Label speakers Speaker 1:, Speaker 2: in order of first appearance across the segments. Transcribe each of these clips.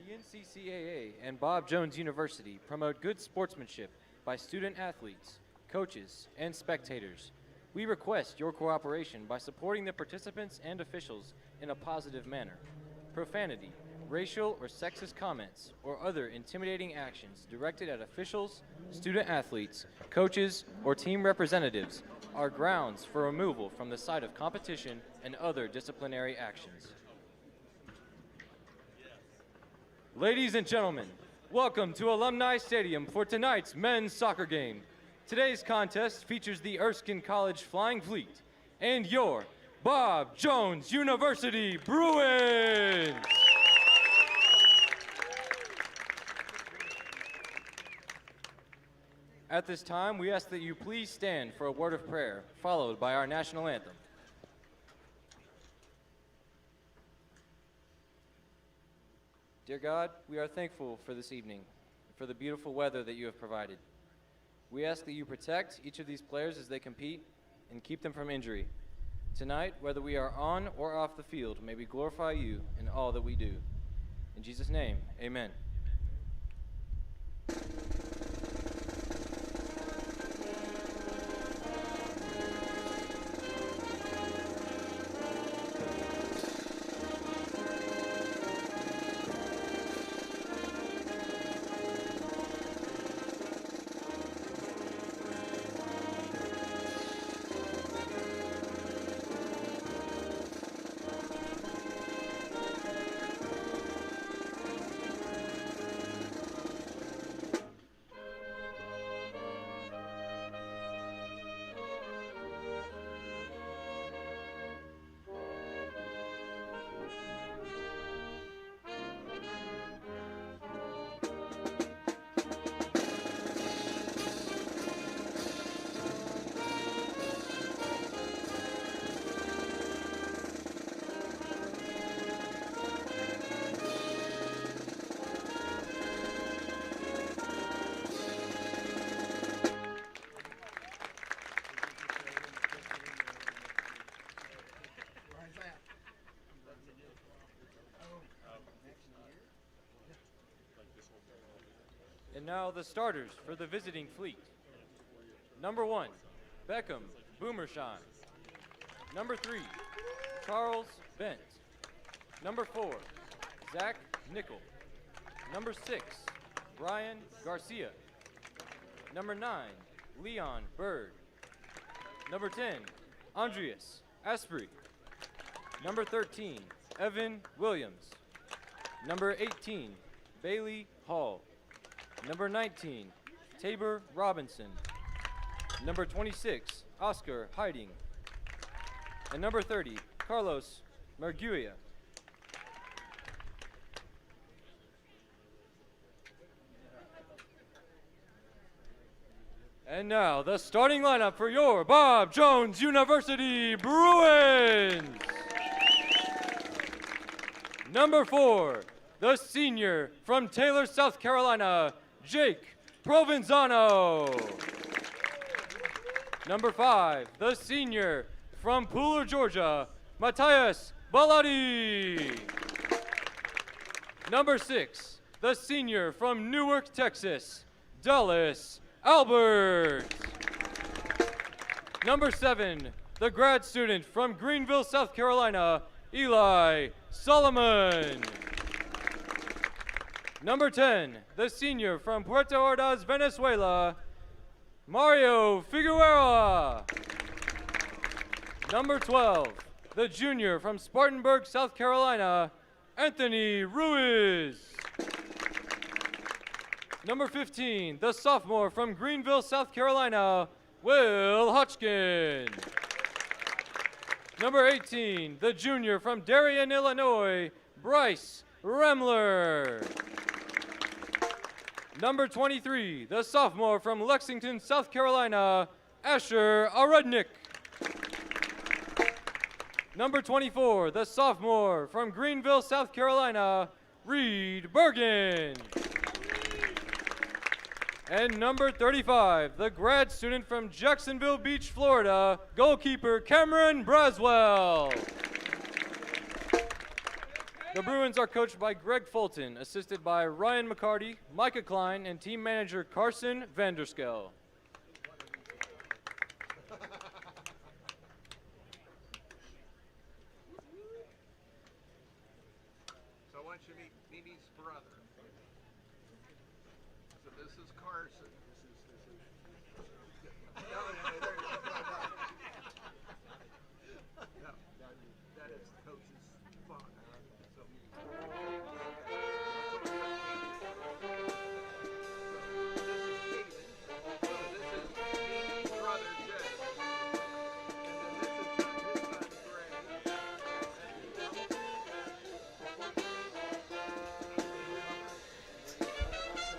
Speaker 1: The NCCAA and Bob Jones University promote good sportsmanship by student athletes, coaches, and spectators. We request your cooperation by supporting the participants and officials in a positive manner. Profanity, racial or sexist comments, or other intimidating actions directed at officials, student athletes, coaches, or team representatives are grounds for removal from the site of competition and other disciplinary actions. Ladies and gentlemen, welcome to Alumni Stadium for tonight's men's soccer game. Today's contest features the Erskine College Flying Fleet and your Bob Jones University Bruins. At this time, we ask that you please stand for a word of prayer, followed by our national anthem. Dear God, we are thankful for this evening, for the beautiful weather that you have provided. We ask that you protect each of these players as they compete and keep them from injury. Tonight, whether we are on or off the field, may we glorify you in all that we do. In Jesus' name, amen. And now the starters for the visiting fleet. Number 1, Beckham Boomersheim. Number 3, Charles Bent. Number 4, Zach Nickel. Number 6, Brian Garcia. Number 9, Leon Bird. Number 10, Andreas Asprey. Number 13, Evan Williams. Number 18, Bailey Hall. Number 19, Tabor Robinson. Number 26, Oscar Hiding. And number 30, Carlos Marguia. And now, the starting lineup for your Bob Jones University Bruins. Number 4, the senior from Taylor, South Carolina, Jake Provenzano. Number 5, the senior from Pooler, Georgia, Matthias Baladi. Number 6, the senior from Newark, Texas, Dallas Albert. Number 7, the grad student from Greenville, South Carolina, Eli Solomon. Number 10, the senior from Puerto Ordaz, Venezuela, Mario Figueroa. Number 12, the junior from Spartanburg, South Carolina, Anthony Ruiz. Number 15, the sophomore from Greenville, South Carolina, Will Hodgkin. Number 18, the junior from Darien, Illinois, Bryce Remler. Number 23, the sophomore from Lexington, South Carolina, Asher Arudnik. Number 24, the sophomore from Greenville, South Carolina, Reed Bergen. And number 35, the grad student from Jacksonville Beach, Florida, goalkeeper Cameron Braswell. The Bruins are coached by Greg Fulton, assisted by Ryan McCarty, Micah Klein, and team manager Carson Vanderskell.
Speaker 2: So I want you to meet Mimi's brother. So this is Carson. No, that is Coach's father. So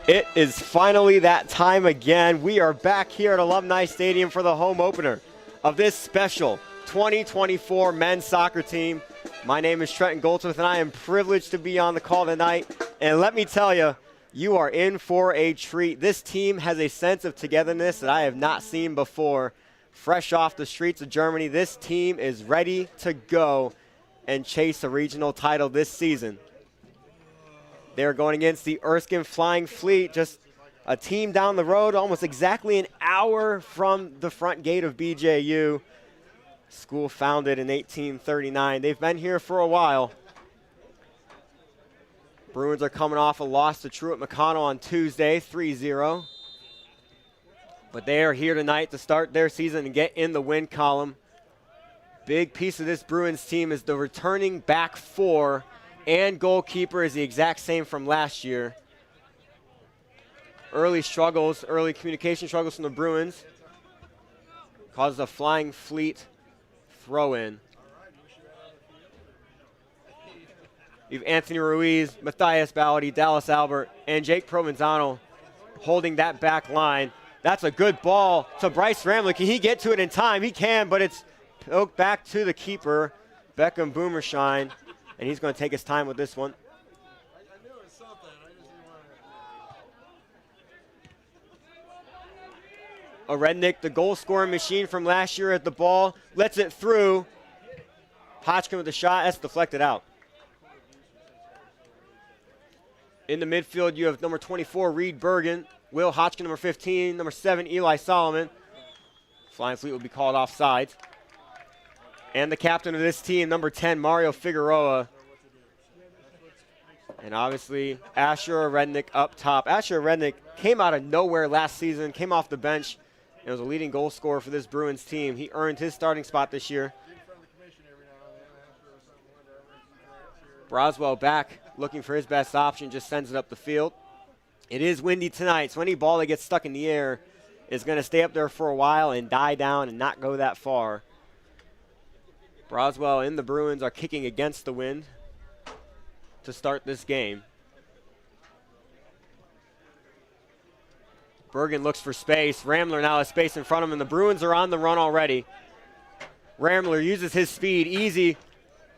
Speaker 3: It is finally that time again. We are back here at Alumni Stadium for the home opener of this special 2024 men's soccer team. My name is Trenton Goldsmith, and I am privileged to be on the call tonight. And let me tell you, you are in for a treat. This team has a sense of togetherness that I have not seen before. Fresh off the streets of Germany, this team is ready to go and chase a regional title this season. They're going against the Erskine Flying Fleet, just a team down the road, almost exactly an hour from the front gate of BJU. School founded in 1839. They've been here for a while. Bruins are coming off a loss to Truett McConnell on Tuesday, 3-0. But they are here tonight to start their season and get in the win column. Big piece of this Bruins team is the returning back four, and goalkeeper is the exact same from last year. Early struggles, early communication struggles from the Bruins causes a Flying Fleet throw-in. You have Anthony Ruiz, Matthias Ballady, Dallas Albert, and Jake Provenzano holding that back line. That's a good ball to Bryce Ramley. Can he get to it in time? He can, but it's poked back to the keeper, Beckham Boomershine, and he's going to take his time with this one.
Speaker 2: I knew it was something. I just didn't want to.
Speaker 3: Rednick, the goal-scoring machine from last year at the ball, lets it through. Hodgkin with the shot. That's deflected out. In the midfield, you have number 24, Reed Bergen. Will Hodgkin, number 15. Number 7, Eli Solomon. Flying Fleet will be called offside. And the captain of this team, number 10, Mario Figueroa. And obviously, Asher Rednick up top. Asher Rednick came out of nowhere last season, came off the bench, and was a leading goal scorer for this Bruins team. He earned his starting spot this year. Broswell back, looking for his best option, just sends it up the field. It is windy tonight, so any ball that gets stuck in the air is going to stay up there for a while and die down and not go that far. Broswell and the Bruins are kicking against the wind to start this game. Bergen looks for space. Ramler now has space in front of him, and the Bruins are on the run already. Ramler uses his speed, easy,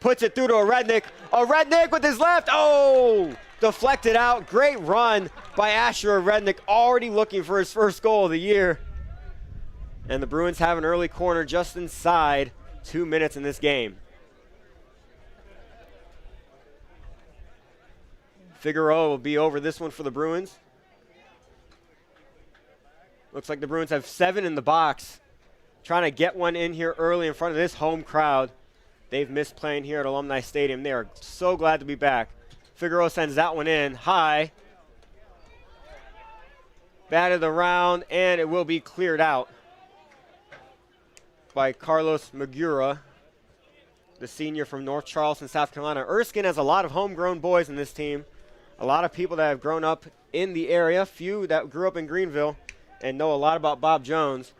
Speaker 3: puts it through to a Rednick with his left. Oh, deflected out. Great run by Asher Rednick, already looking for his first goal of the year. And the Bruins have an early corner just inside 2 minutes in this game. Figueroa will be over this one for the Bruins. Looks like the Bruins have 7 in the box. Trying to get one in here early in front of this home crowd. They've missed playing here at Alumni Stadium. They are so glad to be back. Figueroa sends that one in high. Batted around, and it will be cleared out by Carlos Magura, the senior from North Charleston, South Carolina. Erskine has a lot of homegrown boys in this team. A lot of people that have grown up in the area, few that grew up in Greenville and know a lot about Bob Jones.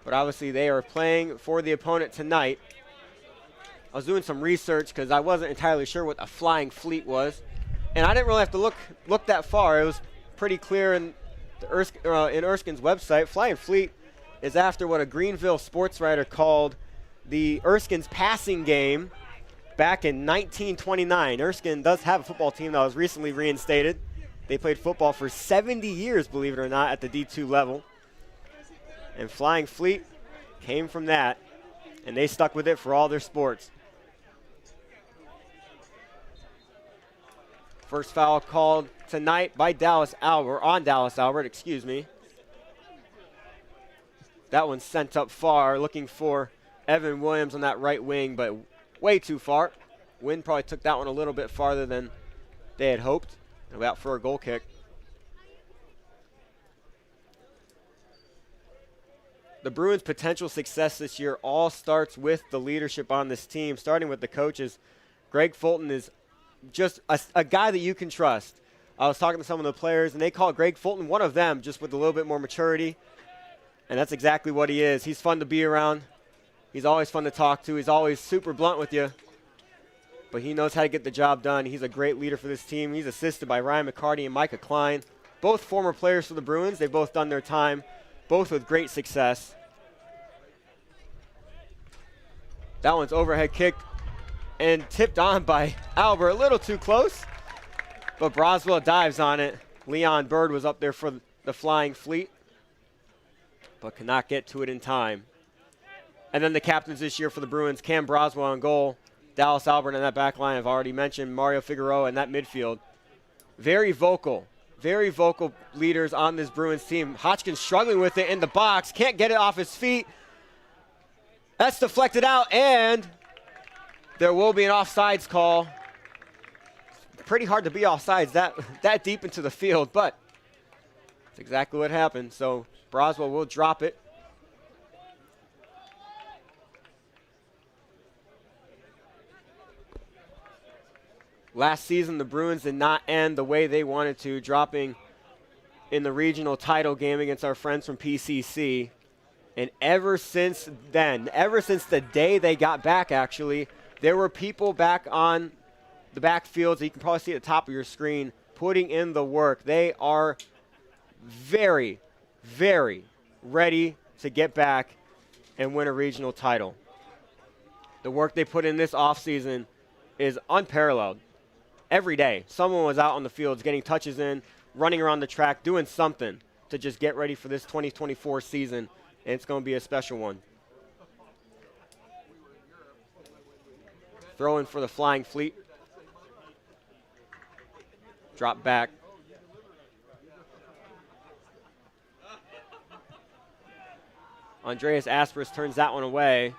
Speaker 3: But obviously they are playing for the opponent tonight. I was doing some research because I wasn't entirely sure what a flying fleet was. And I didn't really have to look that far. It was pretty clear in Erskine's website. Flying fleet is after what a Greenville sports writer called the Erskine's passing game back in 1929. Erskine does have a football team that was recently reinstated. They played football for 70 years, believe it or not, at the D2 level. And Flying Fleet came from that, and they stuck with it for all their sports. First foul called tonight by Dallas Albert, excuse me. That one's sent up far, looking for Evan Williams on that right wing, but way too far. Wind probably took that one a little bit farther than they had hoped. And out for a goal kick. The Bruins' potential success this year all starts with the leadership on this team, starting with the coaches. Greg Fulton is just a guy that you can trust. I was talking to some of the players, and they call Greg Fulton one of them, just with a little bit more maturity. And that's exactly what he is. He's fun to be around. He's always fun to talk to. He's always super blunt with you. But he knows how to get the job done. He's a great leader for this team. He's assisted by Ryan McCarty and Micah Klein, both former players for the Bruins. They've both done their time, both with great success. That one's overhead kicked and tipped on by Albert. A little too close, but Broswell dives on it. Leon Bird was up there for the Flying Fleet, but could not get to it in time. And then the captains this year for the Bruins, Cam Broswell on goal. Dallas Albert in that back line, I've already mentioned. Mario Figueroa in that midfield. Very vocal leaders on this Bruins team. Hodgkin struggling with it in the box. Can't get it off his feet. That's deflected out, and there will be an offsides call. Pretty hard to be offsides that deep into the field, but that's exactly what happened. So Broswell will drop it. Last season, the Bruins did not end the way they wanted to, dropping in the regional title game against our friends from PCC. And ever since then, ever since the day they got back, actually, there were people back on the backfield, so you can probably see at the top of your screen, putting in the work. They are very, very ready to get back and win a regional title. The work they put in this offseason is unparalleled. Every day, someone was out on the fields getting touches in, running around the track, doing something to just get ready for this 2024 season, and it's going to be a special one. Throw in for the Flying Fleet. Drop back. Andreas Asperus turns that one away.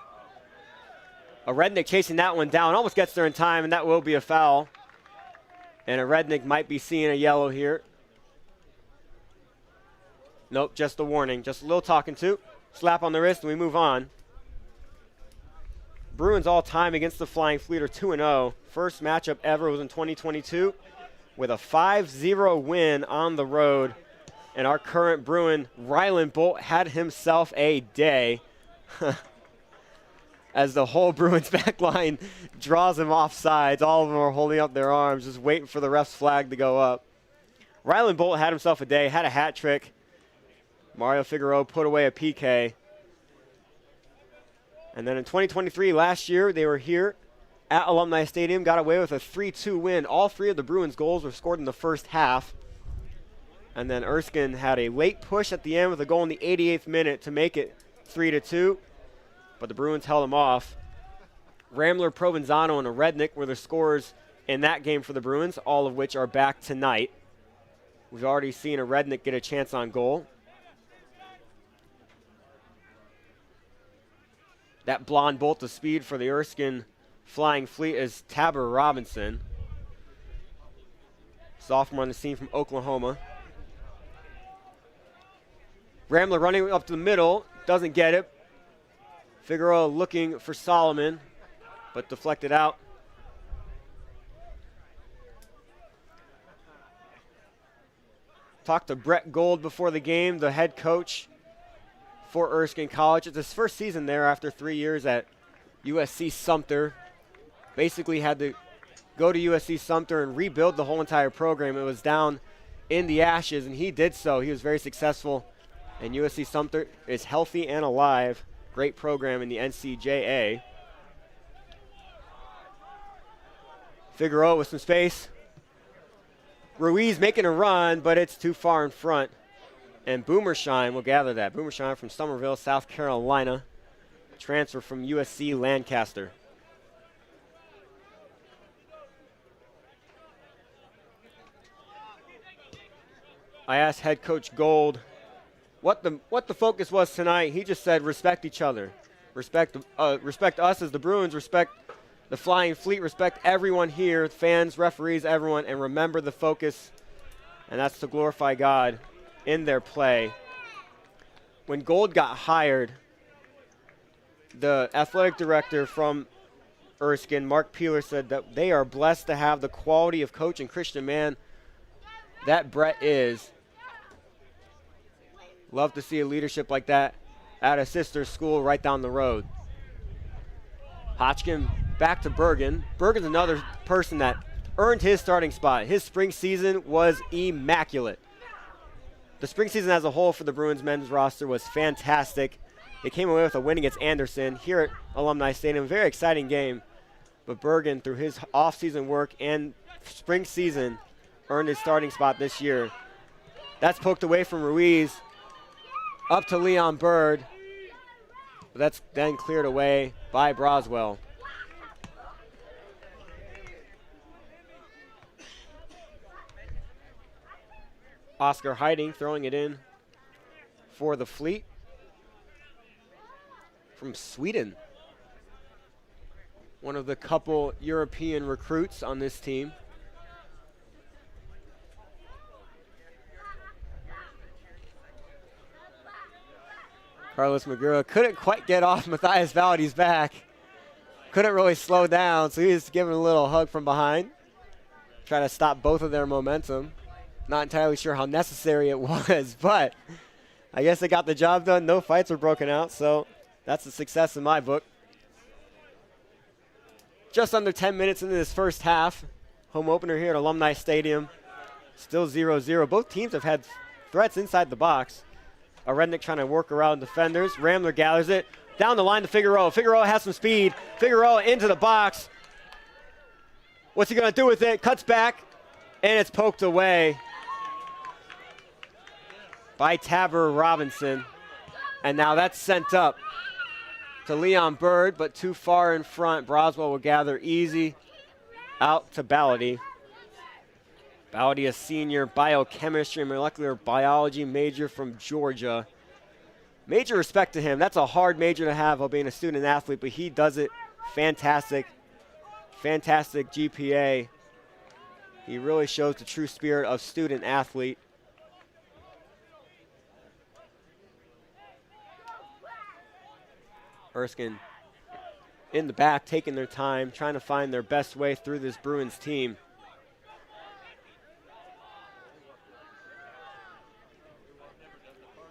Speaker 3: A Rednick chasing that one down, almost gets there in time, and that will be a foul. And a Rednick might be seeing a yellow here. Nope, just a warning. Just a little talking to. Slap on the wrist, and we move on. Bruins all time against the Flying Fleet are 2-0. First matchup ever was in 2022 with a 5-0 win on the road. And our current Bruin, Ryland Bolt, had himself a day. As the whole Bruins back line draws him off sides. All of them are holding up their arms, just waiting for the ref's flag to go up. Ryland Bolt had himself a day, had a hat trick. Mario Figueroa put away a PK. And then in 2023, last year, they were here at Alumni Stadium, got away with a 3-2 win. All three of the Bruins' goals were scored in the first half. And then Erskine had a late push at the end with a goal in the 88th minute to make it 3-2. But the Bruins held them off. Ramler, Provenzano, and a Rednick were the scorers in that game for the Bruins, all of which are back tonight. We've already seen a Rednick get a chance on goal. That blonde bolt of speed for the Erskine Flying Fleet is Tabor Robinson, sophomore on the scene from Oklahoma. Ramler running up to the middle, doesn't get it. Figueroa looking for Solomon, but deflected out. Talked to Brett Gold before the game, the head coach for Erskine College. It's his first season there after 3 years at USC Sumter. Basically had to go to USC Sumter and rebuild the whole entire program. It was down in the ashes, and he did so. He was very successful, and USC Sumter is healthy and alive. Great program in the NCJA. Figueroa with some space. Ruiz making a run, but it's too far in front. And Boomershine will gather that. Boomershine from Somerville, South Carolina. Transfer from USC Lancaster. I asked head coach Gold what the focus was tonight. He just said respect each other. Respect us as the Bruins, respect the Flying Fleet, respect everyone here, fans, referees, everyone, and remember the focus, and that's to glorify God in their play. When Gold got hired, the athletic director from Erskine, Mark Peeler, said that they are blessed to have the quality of coach and Christian man that Brett is. Love to see a leadership like that at a sister school right down the road. Hotchkin back to Bergen. Bergen's another person that earned his starting spot. His spring season was immaculate. The spring season as a whole for the Bruins men's roster was fantastic. They came away with a win against Anderson here at Alumni Stadium. Very exciting game. But Bergen, through his off-season work and spring season, earned his starting spot this year. That's poked away from Ruiz. Up to Leon Bird. But that's then cleared away by Broswell. Oscar Hiding throwing it in for the Fleet from Sweden. One of the couple European recruits on this team. Carlos Magura couldn't quite get off Matthias Valdi's back. Couldn't really slow down, so he was giving a little hug from behind. Trying to stop both of their momentum. Not entirely sure how necessary it was, but I guess they got the job done. No fights were broken out, so that's a success in my book. Just under 10 minutes into this first half. Home opener here at Alumni Stadium. Still 0-0. Both teams have had threats inside the box. A Rednick trying to work around defenders. Ramler gathers it. Down the line to Figueroa. Figueroa has some speed. Figueroa into the box. What's he going to do with it? Cuts back, and it's poked away by Tabor Robinson. And now that's sent up to Leon Bird, but too far in front. Broswell will gather easy out to Ballady. Ballady, a senior biochemistry and molecular biology major from Georgia. Major respect to him. That's a hard major to have while being a student athlete, but he does it fantastic. Fantastic GPA. He really shows the true spirit of student athlete. Erskine in the back, taking their time, trying to find their best way through this Bruins team.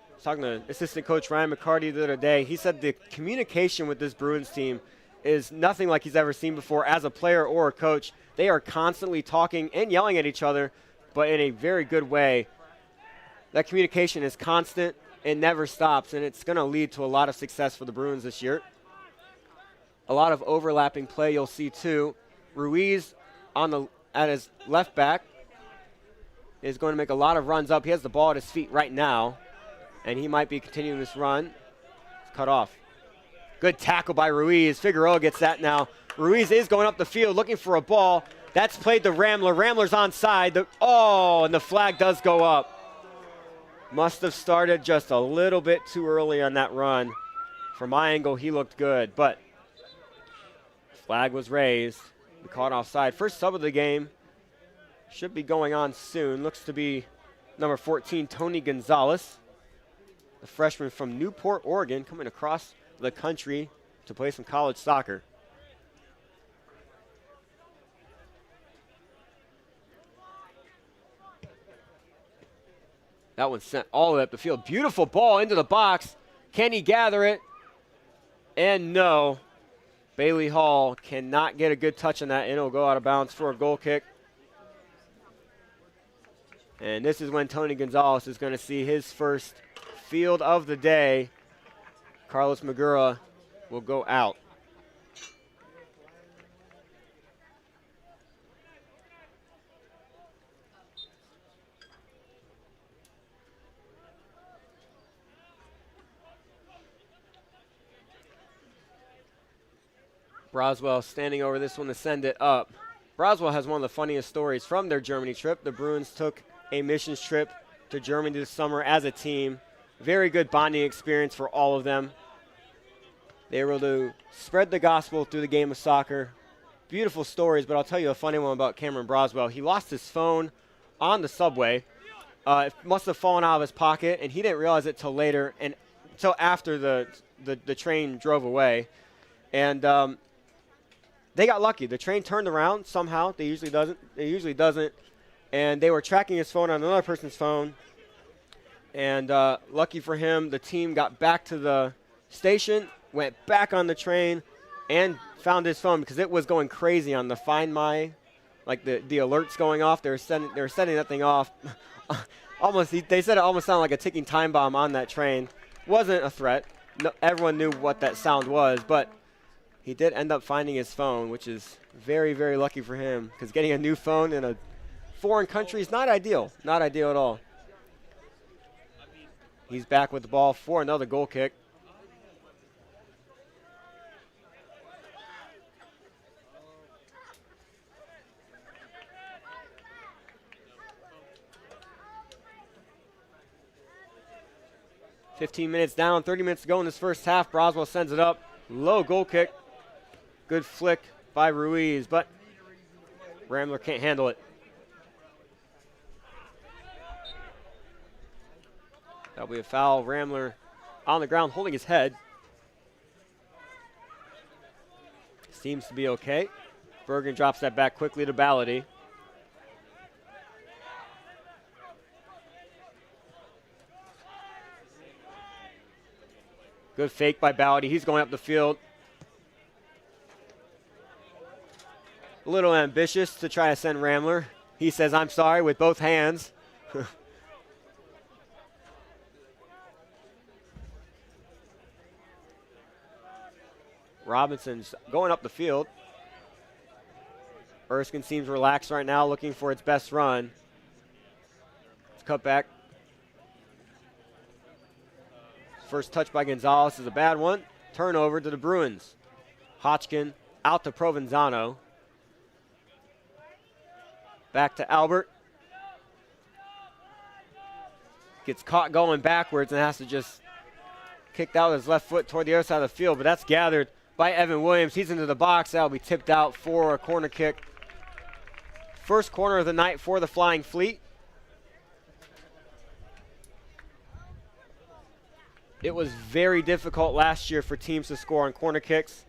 Speaker 3: I was talking to assistant coach Ryan McCarty the other day. He said the communication with this Bruins team is nothing like he's ever seen before as a player or a coach. They are constantly talking and yelling at each other, but in a very good way. That communication is constant. It never stops, and it's going to lead to a lot of success for the Bruins this year. A lot of overlapping play you'll see too. Ruiz at his left back is going to make a lot of runs up. He has the ball at his feet right now, and he might be continuing this run. It's cut off. Good tackle by Ruiz. Figueroa gets that now. Ruiz is going up the field looking for a ball. That's played to Ramler. Ramler's onside. And the flag does go up. Must have started just a little bit too early on that run. From my angle, he looked good, but Flag was raised. We caught offside. First sub of the game. Should be going on soon. Looks to be number 14, Tony Gonzalez, the freshman from Newport, Oregon, coming across the country to play some college soccer. That one sent all the way up the field. Beautiful ball into the box. Can he gather it? And no. Bailey Hall cannot get a good touch on that, and it'll go out of bounds for a goal kick. And this is when Tony Gonzalez is going to see his first field of the day. Carlos Magura will go out. Broswell standing over this one to send it up. Broswell has one of the funniest stories from their Germany trip. The Bruins took a missions trip to Germany this summer as a team. Very good bonding experience for all of them. They were able to spread the gospel through the game of soccer. Beautiful stories, but I'll tell you a funny one about Cameron Broswell. He lost his phone on the subway. It must have fallen out of his pocket, and he didn't realize it till later, and until after the train drove away. And they got lucky. The train turned around somehow. It usually doesn't. And they were tracking his phone on another person's phone. And lucky for him, the team got back to the station, went back on the train, and found his phone because it was going crazy on the Find My, like the alerts going off. They were setting that thing off. They said it almost sounded like a ticking time bomb on that train. Wasn't a threat. No, everyone knew what that sound was, but he did end up finding his phone, which is very, very lucky for him because getting a new phone in a foreign country is not ideal. Not ideal at all. He's back with the ball for another goal kick. $15 minutes down, 30 minutes to go in this first half. Broswell sends it up. Low goal kick. Good flick by Ruiz, but Rambler can't handle it. That'll be a foul. Rambler on the ground holding his head. Seems to be okay. Bergen drops that back quickly to Ballady. Good fake by Ballady. He's going up the field. A little ambitious to try to send Rambler. He says, "I'm sorry," with both hands. Robinson's going up the field. Erskine seems relaxed right now, looking for its best run. It's cut back. First touch by Gonzalez is a bad one. Turnover to the Bruins. Hodgkin out to Provenzano. Back to Albert. Gets caught going backwards and has to just kick out his left foot toward the other side of the field, but that's gathered by Evan Williams. He's into the box. That'll be tipped out for a corner kick. First corner of the night for the Flying Fleet. It was very difficult last year for teams to score on corner kicks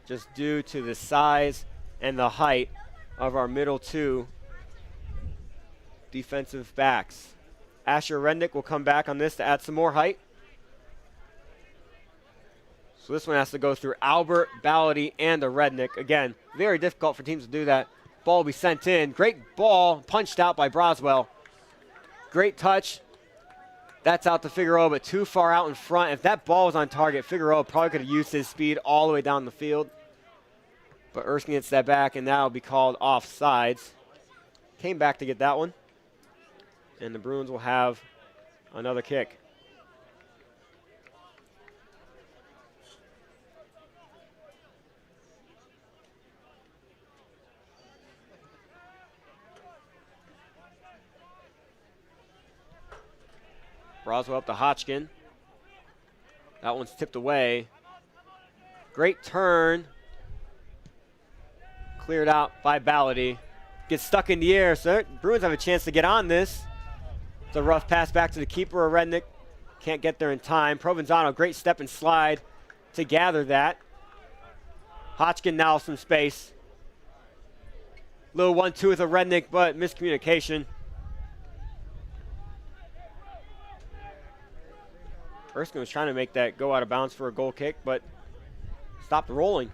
Speaker 3: just due to the size and the height of our middle two defensive backs. Asher Rednick will come back on this to add some more height. So this one has to go through Albert, Ballady, and a Rednick. Again, very difficult for teams to do that. Ball will be sent in. Great ball punched out by Broswell. Great touch. That's out to Figueroa, but too far out in front. If that ball was on target, Figueroa probably could have used his speed all the way down the field. But Erskine gets that back, and that will be called offsides. Came back to get that one. And the Bruins will have another kick. Broswell up to Hodgkin. That one's tipped away. Great turn cleared out by Ballady. Gets stuck in the air, so Bruins have a chance to get on this. It's a rough pass back to the keeper of Rednick. Can't get there in time. Provenzano, great step and slide to gather that. Hodgkin now some space. Little 1-2 with a Rednick, but miscommunication. Erskine was trying to make that go out of bounds for a goal kick, but stopped rolling.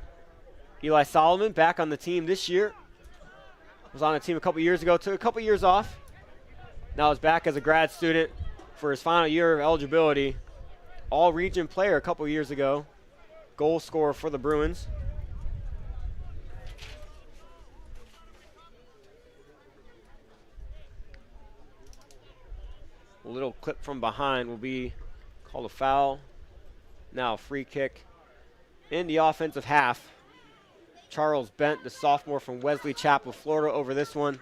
Speaker 3: Eli Solomon back on the team this year. Was on the team a couple years ago, took a couple years off. Now is back as a grad student for his final year of eligibility. All-region player a couple years ago. Goal scorer for the Bruins. A little clip from behind will be called a foul. Now a free kick in the offensive half. Charles Bent, the sophomore from Wesley Chapel, Florida, over this one.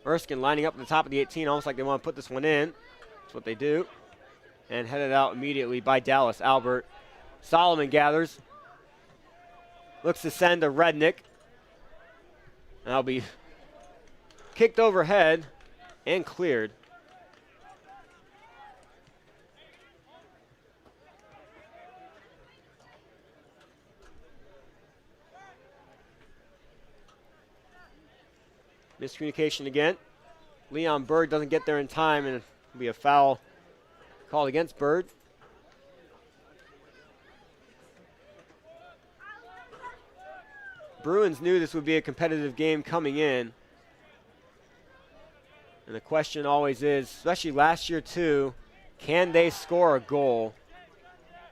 Speaker 3: Erskine lining up at the top of the 18, almost like they want to put this one in. That's what they do. And headed out immediately by Dallas Albert. Solomon gathers. Looks to send to Rednick. That'll be kicked overhead and cleared. Miscommunication again. Leon Bird doesn't get there in time, and it'll be a foul called against Bird. Bruins knew this would be a competitive game coming in. And the question always is, especially last year too, can they score a goal?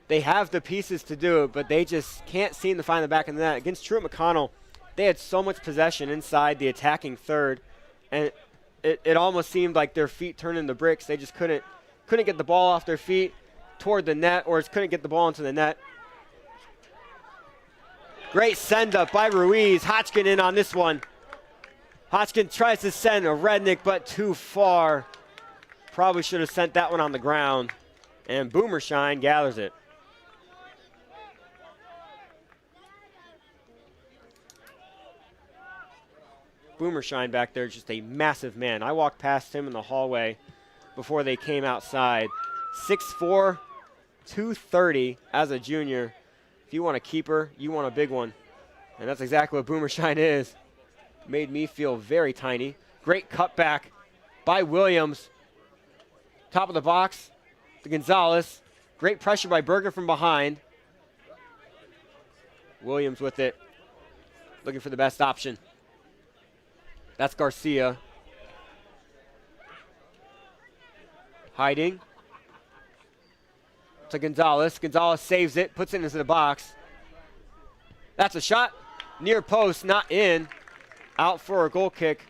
Speaker 3: They have the pieces to do it, but they just can't seem to find the back of the net. Against Truett McConnell, they had so much possession inside the attacking third, and it almost seemed like their feet turned into bricks. They just couldn't get the ball off their feet toward the net, or just couldn't get the ball into the net. Great send-up by Ruiz. Hodgkin in on this one. Hodgkin tries to send a Rednick, but too far. Probably should have sent that one on the ground. And Boomershine gathers it. Boomershine back there, just a massive man. I walked past him in the hallway before they came outside. 6'4", 230 as a junior. If you want a keeper, you want a big one. And that's exactly what Boomershine is. Made me feel very tiny. Great cutback by Williams. Top of the box to Gonzalez. Great pressure by Berger from behind. Williams with it. Looking for the best option. That's Garcia. Hiding. To Gonzalez. Gonzalez saves it, puts it into the box. That's a shot. Near post, not in. Out for a goal kick.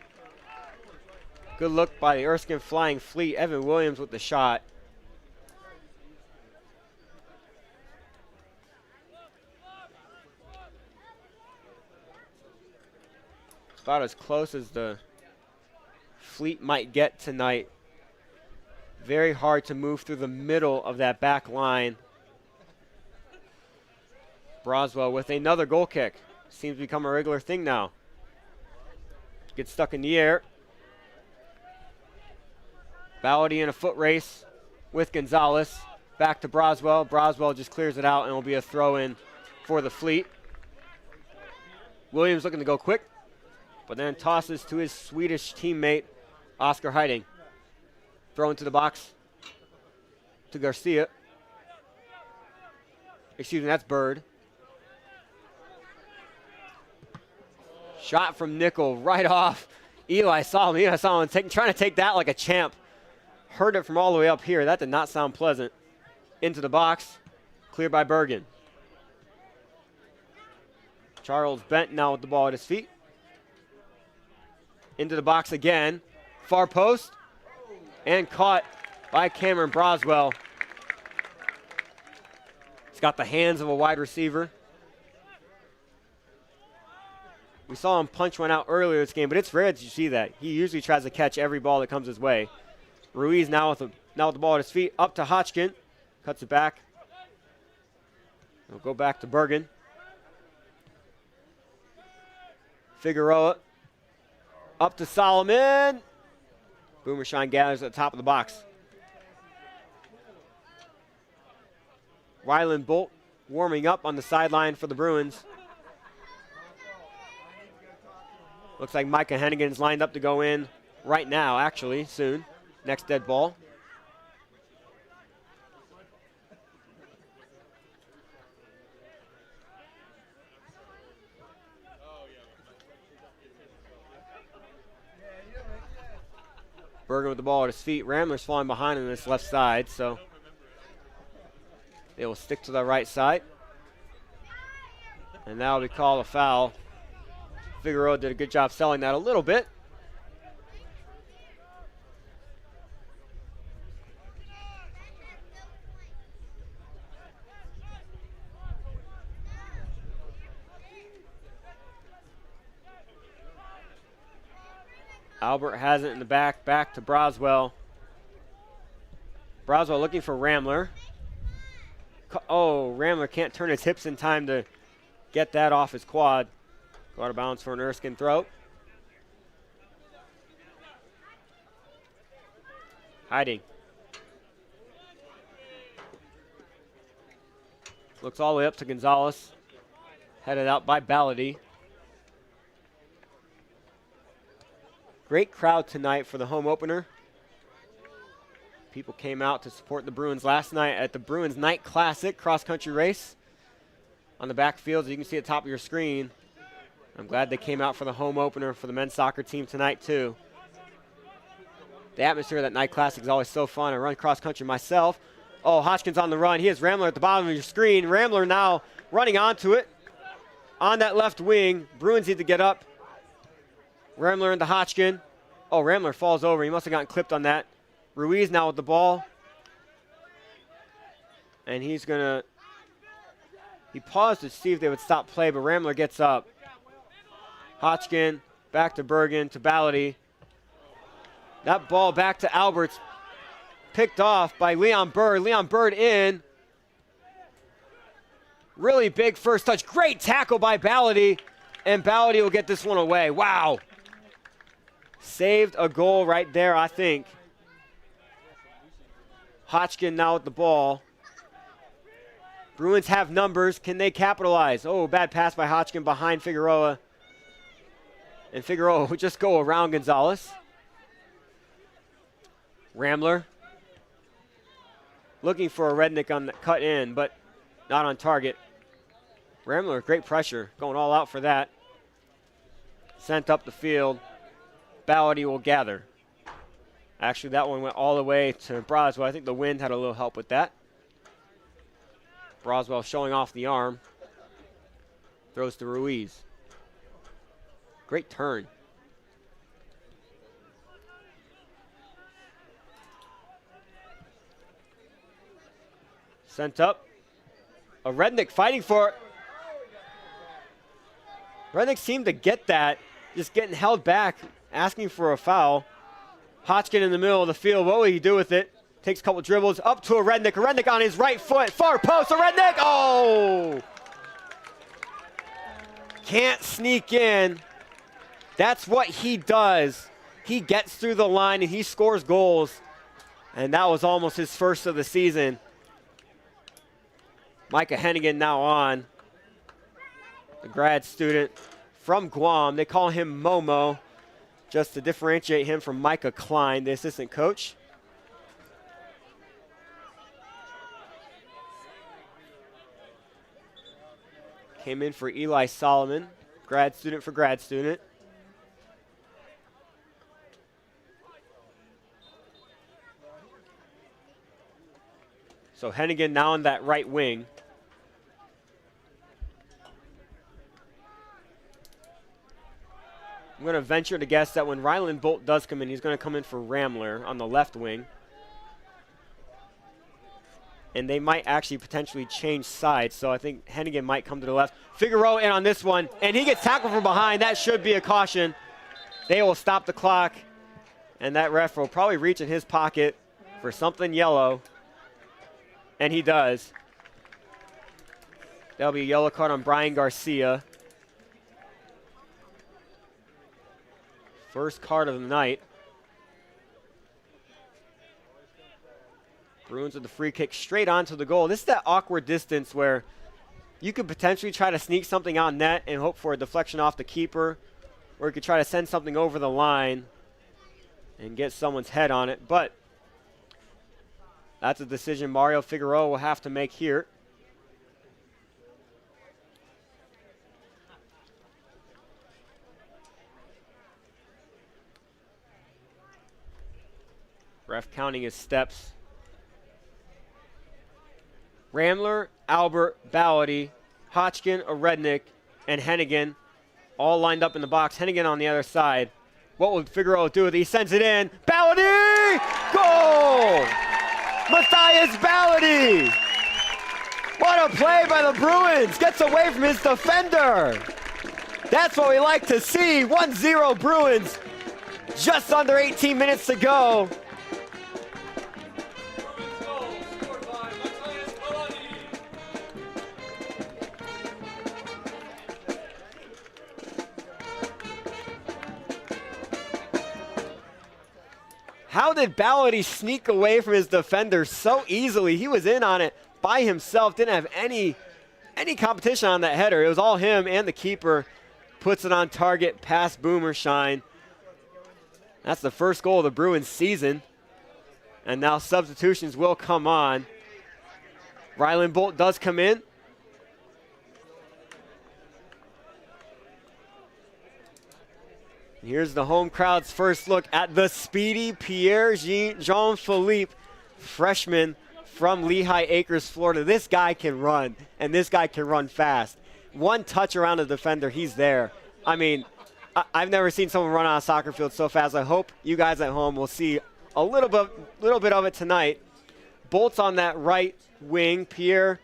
Speaker 3: Good look by the Erskine Flying Fleet. Evan Williams with the shot. About as close as the Fleet might get tonight. Very hard to move through the middle of that back line. Broswell with another goal kick. Seems to become a regular thing now. Gets stuck in the air. Ballady in a foot race with Gonzalez. Back to Broswell. Broswell just clears it out and will be a throw in for the Fleet. Williams looking to go quick, but then tosses to his Swedish teammate, Oscar Hiding. Throw into the box to Garcia. Excuse me, that's Bird. Shot from Nickel right off Eli Solomon. Eli Solomon trying to take that like a champ. Heard it from all the way up here. That did not sound pleasant. Into the box. Cleared by Bergen. Charles Bent now with the ball at his feet. Into the box again. Far post. And caught by Cameron Broswell. He's got the hands of a wide receiver. We saw him punch one out earlier this game, but it's rare that you see that. He usually tries to catch every ball that comes his way. Ruiz now with the ball at his feet. Up to Hodgkin. Cuts it back. We'll go back to Bergen. Figueroa up to Solomon. Boomershine gathers at the top of the box. Ryland Bolt warming up on the sideline for the Bruins. Looks like Micah Hennigan is lined up to go in right now, actually, soon. Next dead ball. Bergen with the ball at his feet. Ramler's falling behind on this left side, so they will stick to the right side. And that will be called a foul. Figueroa did a good job selling that a little bit. Albert has it in the back to Broswell. Broswell looking for Ramler. Oh, Ramler can't turn his hips in time to get that off his quad. Go out of bounds for an Erskine throw. Hiding. Looks all the way up to Gonzalez. Headed out by Ballady. Great crowd tonight for the home opener. People came out to support the Bruins last night at the Bruins Night Classic cross-country race. On the back field, as you can see at the top of your screen. I'm glad they came out for the home opener for the men's soccer team tonight, too. The atmosphere of that Night Classic is always so fun. I run cross-country myself. Oh, Hodgkins on the run. He has Ramler at the bottom of your screen. Ramler now running onto it on that left wing. Bruins need to get up. Ramler into Hodgkin. Oh, Ramler falls over. He must have gotten clipped on that. Ruiz now with the ball. And he's going to... He paused to see if they would stop play, but Ramler gets up. Hodgkin back to Bergen to Ballady. That ball back to Alberts. Picked off by Leon Bird. Leon Bird in. Really big first touch. Great tackle by Ballady. And Ballady will get this one away. Wow. Saved a goal right there, I think. Hodgkin now with the ball. Bruins have numbers. Can they capitalize? Oh, bad pass by Hodgkin behind Figueroa. And Figueroa would just go around Gonzalez. Ramler. Looking for a Rednick on the cut in, but not on target. Ramler, great pressure. Going all out for that. Sent up the field. Ballady will gather. Actually, that one went all the way to Broswell. I think the wind had a little help with that. Broswell showing off the arm. Throws to Ruiz. Great turn. Sent up. A Rednick fighting for it. Rednick seemed to get that. Just getting held back. Asking for a foul. Hodgkin in the middle of the field. What will he do with it? Takes a couple dribbles up to a Rednick. A Rednick on his right foot. Far post. A Rednick. Oh! Can't sneak in. That's what he does. He gets through the line and he scores goals. And that was almost his first of the season. Micah Hennigan now on. The grad student from Guam. They call him Momo, just to differentiate him from Micah Klein, the assistant coach. Came in for Eli Solomon, grad student for grad student. So Hennigan now on that right wing. I'm going to venture to guess that when Ryland Bolt does come in, he's going to come in for Ramler on the left wing. And they might actually potentially change sides, so I think Hennigan might come to the left. Figueroa in on this one, and he gets tackled from behind. That should be a caution. They will stop the clock, and that ref will probably reach in his pocket for something yellow, and he does. That'll be a yellow card on Brian Garcia. First card of the night. Bruins with the free kick straight onto the goal. This is that awkward distance where you could potentially try to sneak something on net and hope for a deflection off the keeper, or you could try to send something over the line and get someone's head on it. But that's a decision Mario Figueroa will have to make here. Ref counting his steps. Ramler, Albert, Ballady, Hotchkin, Orednik, and Hennigan all lined up in the box. Hennigan on the other side. What will Figueroa do with it? He sends it in. Ballady! Goal! Matthias Ballady! What a play by the Bruins. Gets away from his defender. That's what we like to see. 1-0 Bruins. Just under 18 minutes to go. How did Ballady sneak away from his defender so easily? He was in on it by himself, didn't have any competition on that header. It was all him and the keeper. Puts it on target past Boomershine. That's the first goal of the Bruins season. And now substitutions will come on. Ryland Bolt does come in. Here's the home crowd's first look at the speedy Pierre Jean-Philippe, freshman from Lehigh Acres, Florida. This guy can run, and this guy can run fast. One touch around the defender, he's there. I mean, I've never seen someone run on a soccer field so fast. I hope you guys at home will see a little bit of it tonight. Bolt's on that right wing. Pierre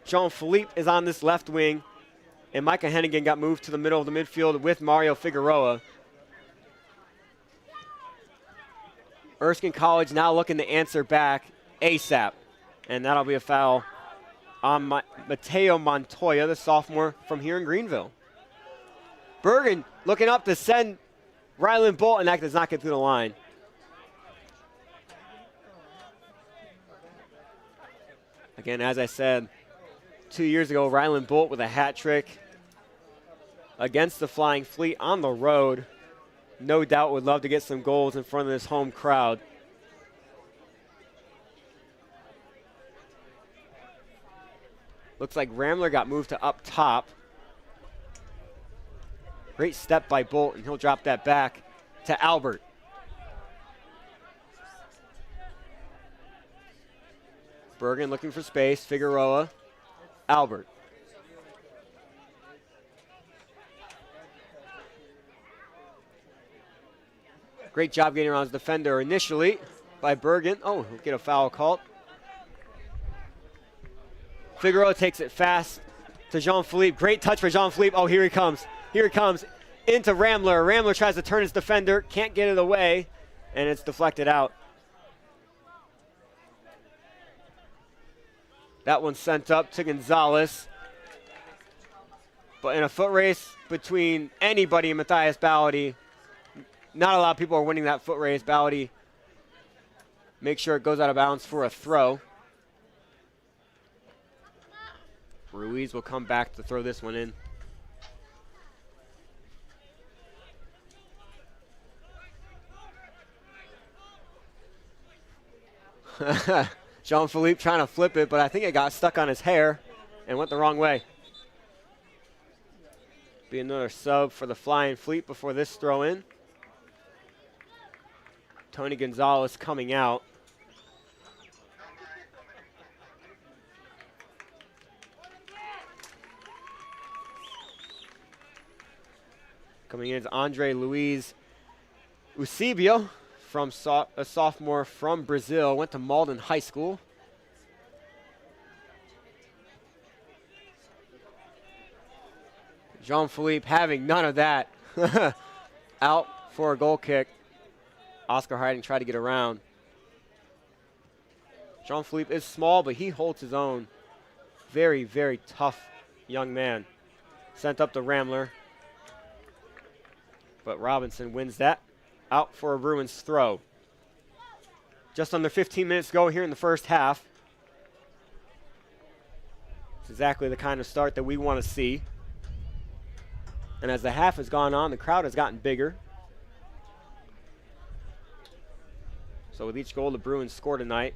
Speaker 3: Jean-Philippe is on this left wing, and Micah Hennigan got moved to the middle of the midfield with Mario Figueroa. Erskine College now looking to answer back ASAP. And that'll be a foul on Mateo Montoya, the sophomore from here in Greenville. Bergen looking up to send Ryland Bolt, and that does not get through the line. Again, as I said, 2 years ago, Ryland Bolt with a hat trick against the Flying Fleet on the road. No doubt would love to get some goals in front of this home crowd. Looks like Ramler got moved to up top. Great step by Bolt, and he'll drop that back to Albert. Bergen looking for space. Figueroa, Albert. Great job getting around his defender initially by Bergen. Oh, he'll get a foul called. Figueroa takes it fast to Jean-Philippe. Great touch for Jean-Philippe. Oh, here he comes. Here he comes into Ramler. Ramler tries to turn his defender. Can't get it away, and it's deflected out. That one sent up to Gonzalez. But in a foot race between anybody and Matthias Ballady, not a lot of people are winning that foot race. Ballady make sure it goes out of bounds for a throw. Ruiz will come back to throw this one in. Jean-Philippe trying to flip it, but I think it got stuck on his hair and went the wrong way. Be another sub for the Flying Fleet before this throw in. Tony Gonzalez coming out. Coming in is Andre Luiz Eusebio, from a sophomore from Brazil, went to Malden High School. Jean-Philippe having none of that. Out for a goal kick. Oscar Hiding tried to get around. Jean-Philippe is small, but he holds his own. Very, very tough young man. Sent up to Ramler. But Robinson wins that. out for a Bruins throw. Just under 15 minutes to go here in the first half. It's exactly the kind of start that we want to see. And as the half has gone on, the crowd has gotten bigger. So with each goal the Bruins score tonight,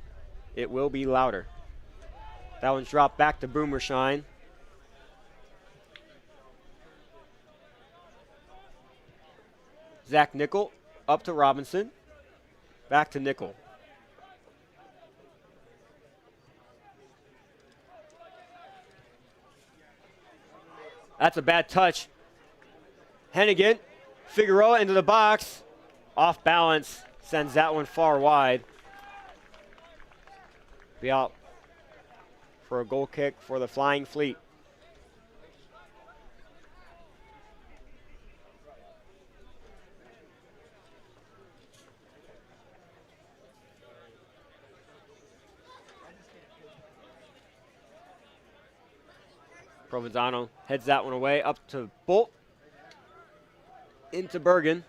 Speaker 3: it will be louder. That one's dropped back to Boomershine. Zach Nickel up to Robinson. Back to Nickel. That's a bad touch. Hennigan, Figueroa into the box. Off balance, sends that one far wide. Be out for a goal kick for the Flying Fleet. Provenzano heads that one away, up to Bolt, into Bergen,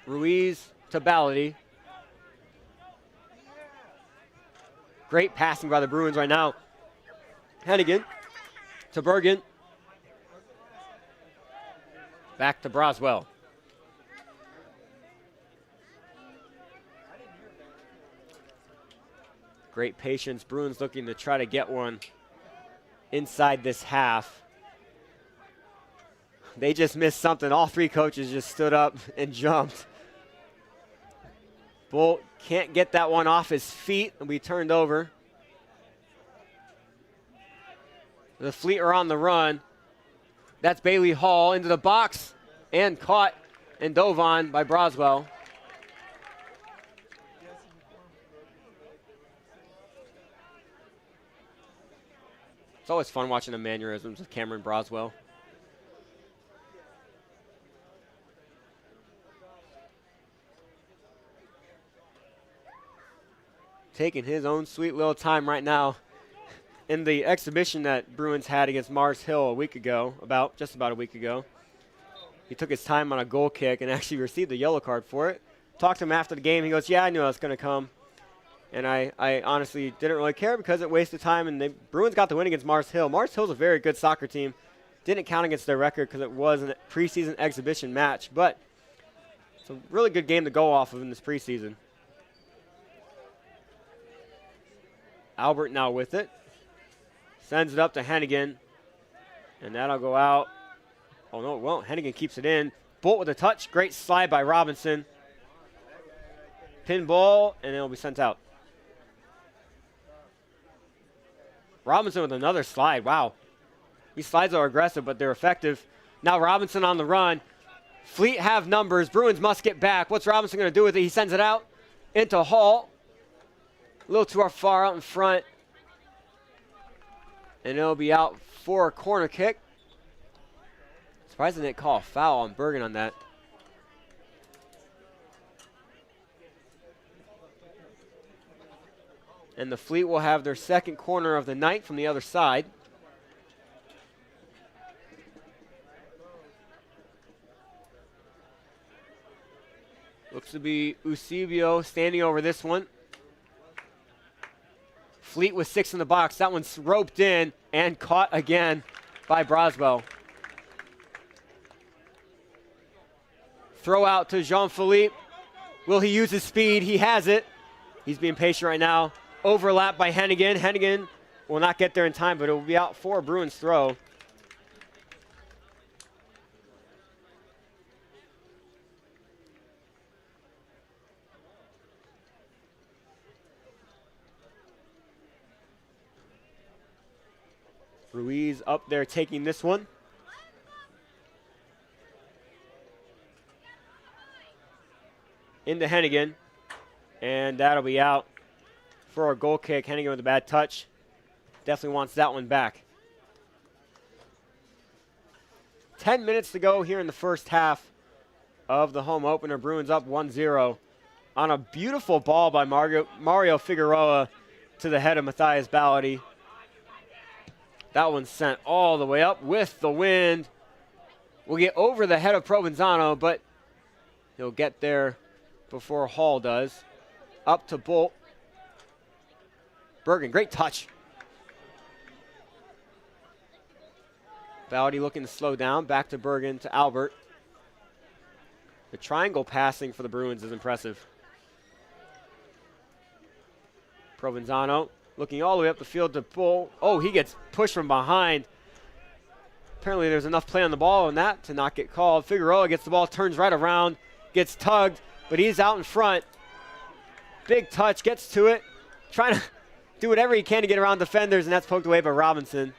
Speaker 3: Ruiz to Ballady. Great passing by the Bruins right now. Hennigan to Bergen, back to Broswell. Great patience, Bruins looking to try to get one inside this half. They just missed something. All three coaches just stood up and jumped. Bolt can't get that one off his feet and be turned over. The Fleet are on the run. That's Bailey Hall into the box and caught and dove on by Broswell. It's always fun watching the mannerisms of Cameron Broswell. Taking his own sweet little time right now. In the exhibition that Bruins had against Mars Hill a week ago, just about a week ago, he took his time on a goal kick and actually received a yellow card for it. Talked to him after the game. He goes, "Yeah, I knew I was going to come." And I honestly didn't really care because it wasted time, and the Bruins got the win against Mars Hill. Mars Hill's a very good soccer team. Didn't count against their record because it was a preseason exhibition match, but it's a really good game to go off of in this preseason. Albert now with it. Sends it up to Hennigan, and that'll go out. Oh, no, it won't. Hennigan keeps it in. Bolt with a touch. Great slide by Robinson. Pinball, and it'll be sent out. Robinson with another slide. Wow. These slides are aggressive, but they're effective. Now Robinson on the run. Fleet have numbers. Bruins must get back. What's Robinson going to do with it? He sends it out into Hall. A little too far out in front. And it'll be out for a corner kick. Surprised they didn't call a foul on Bergen on that. And the Fleet will have their second corner of the night from the other side. Looks to be Eusebio standing over this one. Fleet with 6 in the box. That one's roped in and caught again by Broswell. Throw out to Jean-Philippe. Will he use his speed? He has it. He's being patient right now. Overlap by Hennigan. Hennigan will not get there in time, but it will be out for a Bruins throw. Ruiz up there taking this one. Into Hennigan. And that'll be out for a goal kick. Hennigan with a bad touch. Definitely wants that one back. 10 minutes to go here in the first half of the home opener. Bruins up 1-0 on a beautiful ball by Mario Figueroa to the head of Matthias Ballady. That one's sent all the way up with the wind. We'll get over the head of Provenzano, but He'll get there before Hall does. Up to Bolt. Bergen, great touch. Bowdy looking to slow down. Back to Bergen to Albert. The triangle passing for the Bruins is impressive. Provenzano looking all the way up the field to Bolt. Oh, he gets pushed from behind. Apparently there's enough play on the ball on that to not get called. Figueroa gets the ball, turns right around, gets tugged, but he's out in front. Big touch, gets to it, trying to do whatever he can to get around defenders, and that's poked away by Robinson.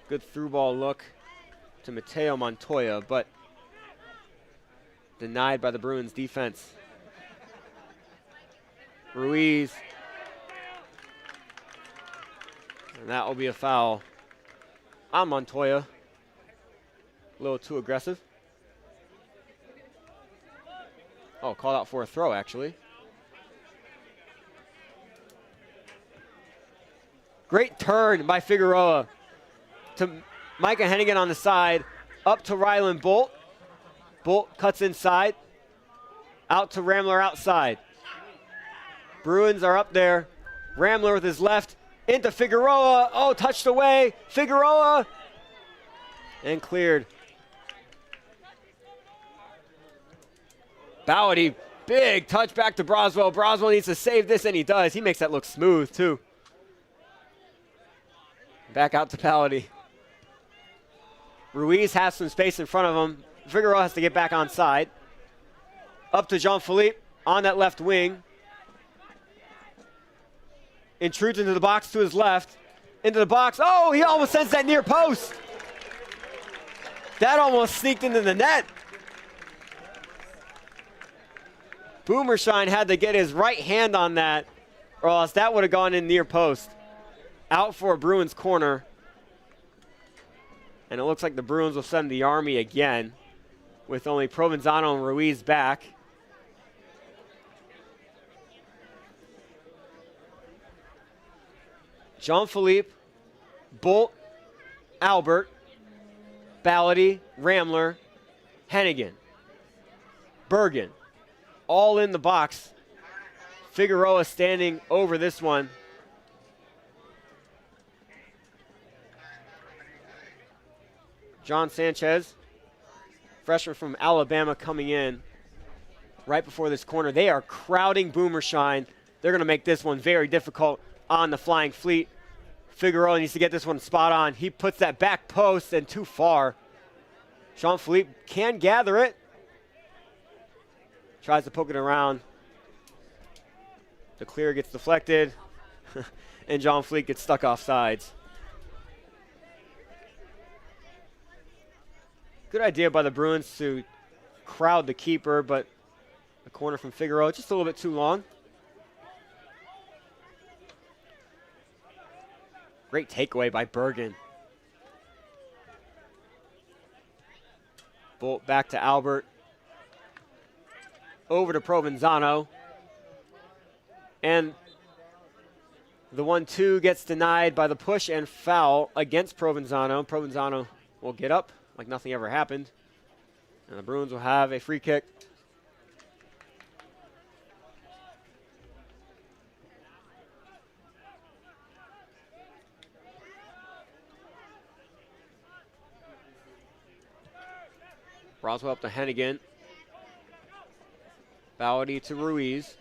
Speaker 3: Good through ball look to Mateo Montoya, but denied by the Bruins defense. Ruiz. And that will be a foul on Montoya. A little too aggressive. Oh, called out for a throw, actually. Great turn by Figueroa to Micah Hennigan on the side. Up to Ryland Bolt. Bolt cuts inside. Out to Ramler outside. Bruins are up there. Ramler with his left. Into Figueroa. Oh, touched away. Figueroa. And cleared. Bowdy, big touch back to Broswell. Broswell needs to save this, and he does. He makes that look smooth, too. Back out to Bowdy. Ruiz has some space in front of him. Figueroa has to get back on side. Up to Jean-Philippe on that left wing. Intrudes into the box to his left. Into the box. Oh, he almost sends that near post. That almost sneaked into the net. Boomershine had to get his right hand on that, or else that would have gone in near post. Out for a Bruins corner. And it looks like the Bruins will send the Army again with only Provenzano and Ruiz back. Jean-Philippe, Bolt, Albert, Ballady, Ramler, Hennigan, Bergen, all in the box. Figueroa standing over this one. John Sanchez, freshman from Alabama, coming in right before this corner. They are crowding Boomershine. They're going to make this one very difficult on the Flying Fleet. Figueroa needs to get this one spot on. He puts that back post and too far. Jean-Philippe can gather it. Tries to poke it around. The clear gets deflected. And Jean-Philippe gets stuck off sides. Good idea by the Bruins to crowd the keeper, but the corner from Figueroa just a little bit too long. Great takeaway by Bergen. Bolt back to Albert. Over to Provenzano. And the 1-2 gets denied by the push and foul against Provenzano. Provenzano will get up like nothing ever happened. And the Bruins will have a free kick. Roswell up to Hennigan. Bowdy to Ruiz.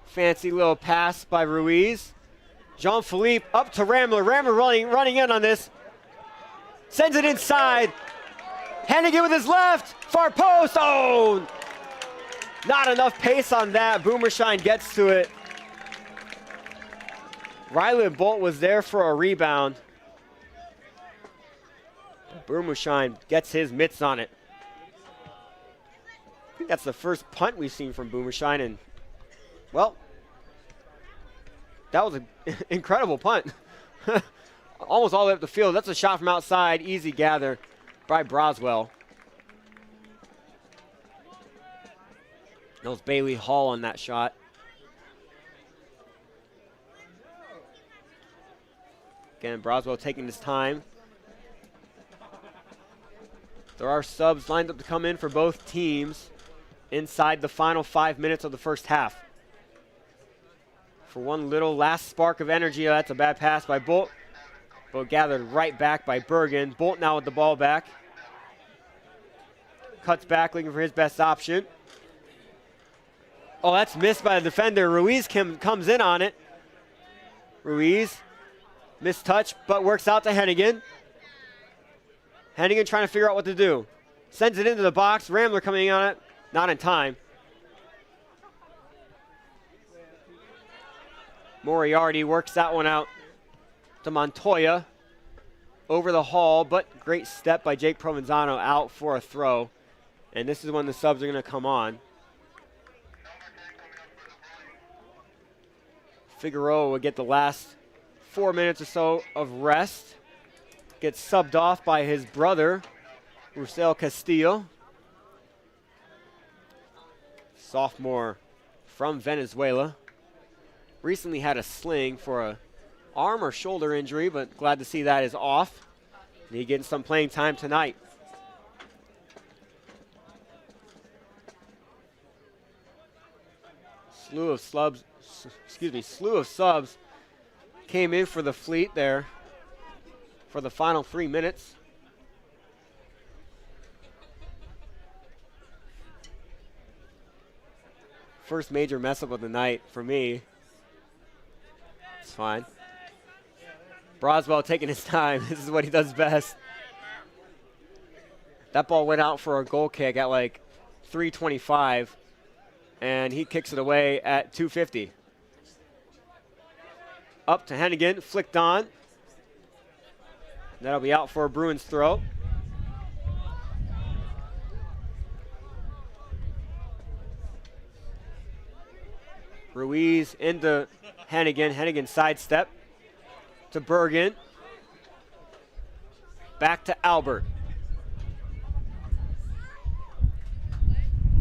Speaker 3: Fancy little pass by Ruiz. Jean-Philippe up to Ramler. Ramler running in on this. Sends it inside. Hennigan with his left. Far post. Oh! Not enough pace on that. Boomershine gets to it. Ryland Bolt was there for a rebound. Boomershine gets his mitts on it. I think that's the first punt we've seen from Boomershine, and, well, that was an incredible punt. Almost all the way up the field. That's a shot from outside. Easy gather by Broswell. That was Bailey Hall on that shot. Again, Broswell taking his time. There are subs lined up to come in for both teams inside the final 5 minutes of the first half. For one little last spark of energy, that's a bad pass by Bolt. But gathered right back by Bergen. Bolt now with the ball back. Cuts back, looking for his best option. Oh, that's missed by the defender. Ruiz comes in on it. Ruiz, missed touch, but works out to Hennigan. Hennigan trying to figure out what to do. Sends it into the box. Ramler coming on it. Not in time. Moriarty works that one out to Montoya. Over the hall, but great step by Jake Provenzano out for a throw. And this is when the subs are going to come on. Figueroa will get the last 4 minutes or so of rest. Gets subbed off by his brother, Rusel Castillo. Sophomore from Venezuela. Recently had a sling for a arm or shoulder injury, but glad to see that is off. And he getting some playing time tonight. Slew of subs came in for the Fleet there for the final 3 minutes. First major mess up of the night for me. It's fine. Broswell taking his time. This is what he does best. That ball went out for a goal kick at like 3:25, and he kicks it away at 2:50. Up to Hennigan, flicked on. That'll be out for a Bruins throw. Ruiz into Hennigan. Hennigan sidestep to Bergen. Back to Albert.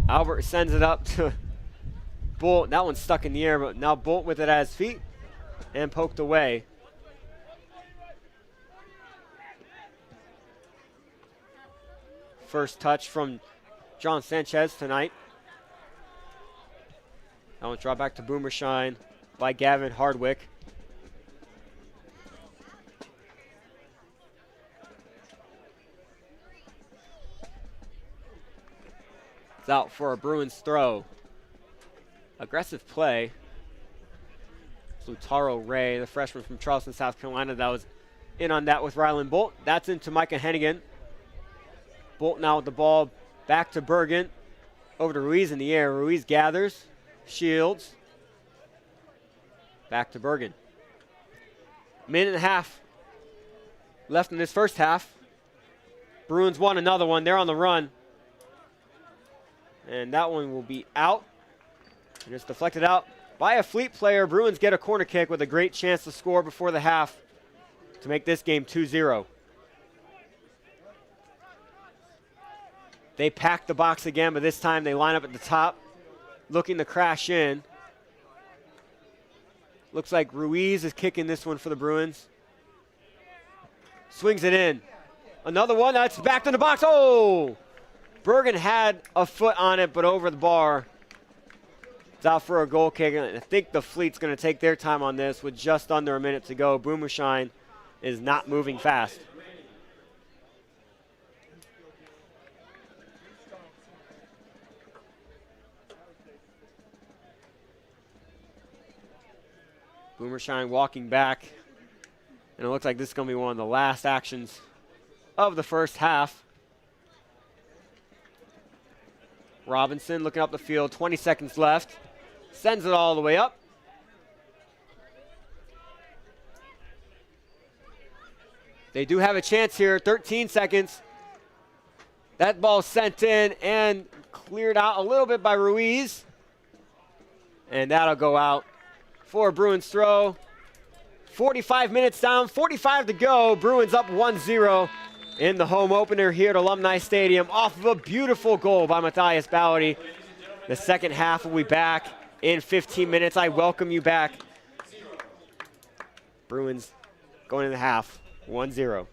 Speaker 3: Albert sends it up to Bolt. That one's stuck in the air, but now Bolt with it at his feet and poked away. First touch from John Sanchez tonight. That one dropped back to Boomershine by Gavin Hardwick. It's out for a Bruins throw. Aggressive play. Flutaro Ray, the freshman from Charleston, South Carolina, that was in on that with Rylan Bolt. That's into Micah Hennigan. Bolt now with the ball back to Bergen. Over to Ruiz in the air. Ruiz gathers, shields. Back to Bergen. Minute and a half left in this first half. Bruins won another one. They're on the run. And that one will be out. And it's deflected out by a Fleet player. Bruins get a corner kick with a great chance to score before the half to make this game 2-0. They pack the box again, but this time they line up at the top, looking to crash in. Looks like Ruiz is kicking this one for the Bruins. Swings it in. Another one, that's back to the box. Oh! Bergen had a foot on it, but over the bar. It's out for a goal kick, and I think the Fleet's going to take their time on this with just under a minute to go. Boomershine is not moving fast. Boomershine walking back, and it looks like this is going to be one of the last actions of the first half. Robinson looking up the field, 20 seconds left. Sends it all the way up. They do have a chance here, 13 seconds. That ball sent in and cleared out a little bit by Ruiz. And that'll go out for a Bruins throw. 45 minutes down, 45 to go. Bruins up 1-0 in the home opener here at Alumni Stadium off of a beautiful goal by Matthias Ballady. The second half will be back in 15 minutes. I welcome you back. Bruins going into half, 1-0.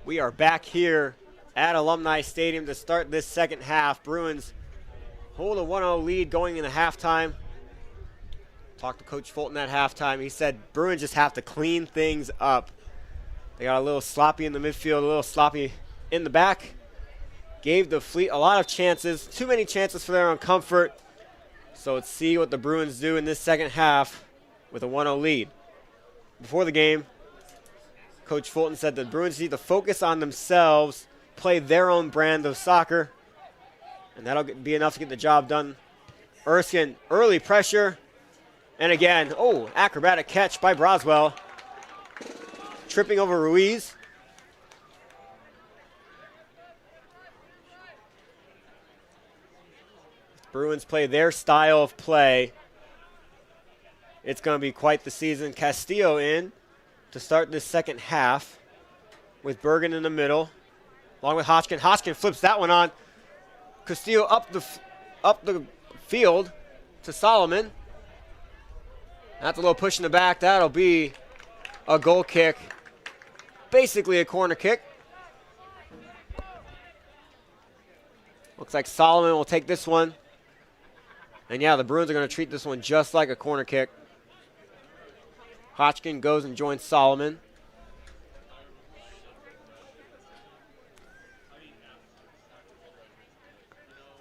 Speaker 3: We are back here at Alumni Stadium to start this second half. Bruins hold a 1-0 lead going into halftime. Talked to Coach Fulton at halftime. He said Bruins just have to clean things up. They got a little sloppy in the midfield, a little sloppy in the back. Gave the Fleet a lot of chances, too many chances for their own comfort. So let's see what the Bruins do in this second half with a 1-0 lead. Before the game, Coach Fulton said the Bruins need to focus on themselves, play their own brand of soccer, and that'll be enough to get the job done. Erskine, early pressure, and again, acrobatic catch by Broswell. Tripping over Ruiz. Bruins play their style of play. It's going to be quite the season. Castillo in to start this second half with Bergen in the middle, along with Hodgkin. Hodgkin flips that one on. Castillo up the field to Solomon. That's a little push in the back. That'll be a goal kick. Basically a corner kick. Looks like Solomon will take this one. And yeah, the Bruins are going to treat this one just like a corner kick. Hodgkin goes and joins Solomon.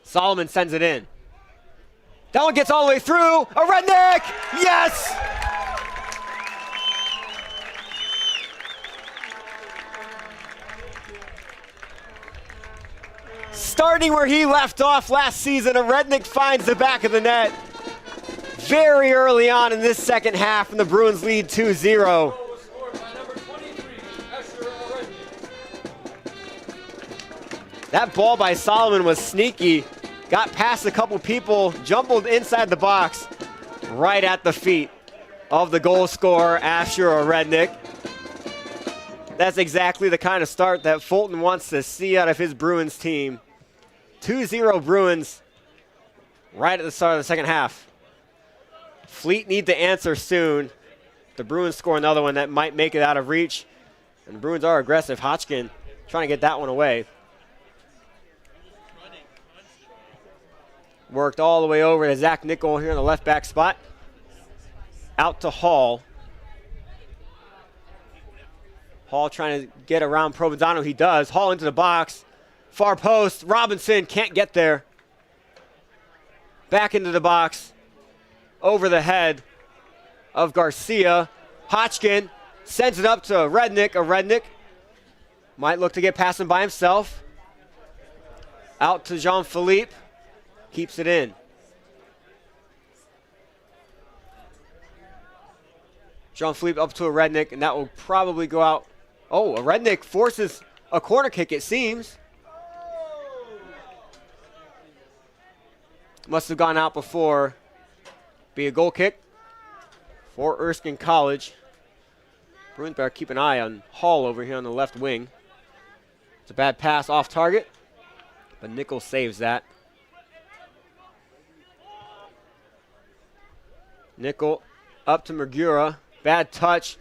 Speaker 3: Solomon sends it in. That one gets all the way through. A redneck! Yes! Starting where he left off last season, a Rednick finds the back of the net very early on in this second half, and the Bruins lead 2-0. That ball by Solomon was sneaky. Got past a couple people, jumbled inside the box, right at the feet of the goal scorer, Asher Rednick. That's exactly the kind of start that Fulton wants to see out of his Bruins team. 2-0 Bruins right at the start of the second half. Fleet need to answer soon. The Bruins score another one that might make it out of reach. And the Bruins are aggressive. Hodgkin trying to get that one away. Worked all the way over to Zach Nickel here in the left back spot. Out to Hall. Hall trying to get around Provenzano. He does. Hall into the box. Far post. Robinson can't get there. Back into the box. Over the head of Garcia. Hodgkin sends it up to Rednick. A Rednick might look to get past him by himself. Out to Jean-Philippe. Keeps it in. Jean-Philippe up to a Rednick, and that will probably go out. Oh, a Rednick forces a corner kick, it seems. Must have gone out before. Be a goal kick for Erskine College. Bruins better keep an eye on Hall over here on the left wing. It's a bad pass off target, but Nichols saves that. Nickel up to Mergura. Bad touch.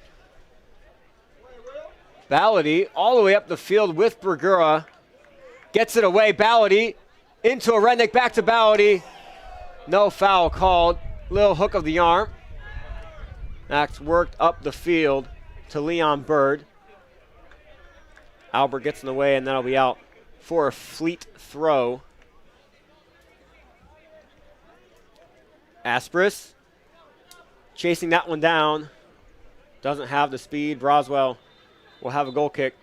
Speaker 3: Ballady all the way up the field with Bergura. Gets it away. Ballady into a Rednick. Back to Ballady. No foul called. Little hook of the arm. That's worked up the field to Leon Bird. Albert gets in the way, and that'll be out for a Fleet throw. Asprus chasing that one down. Doesn't have the speed. Broswell will have a goal kick.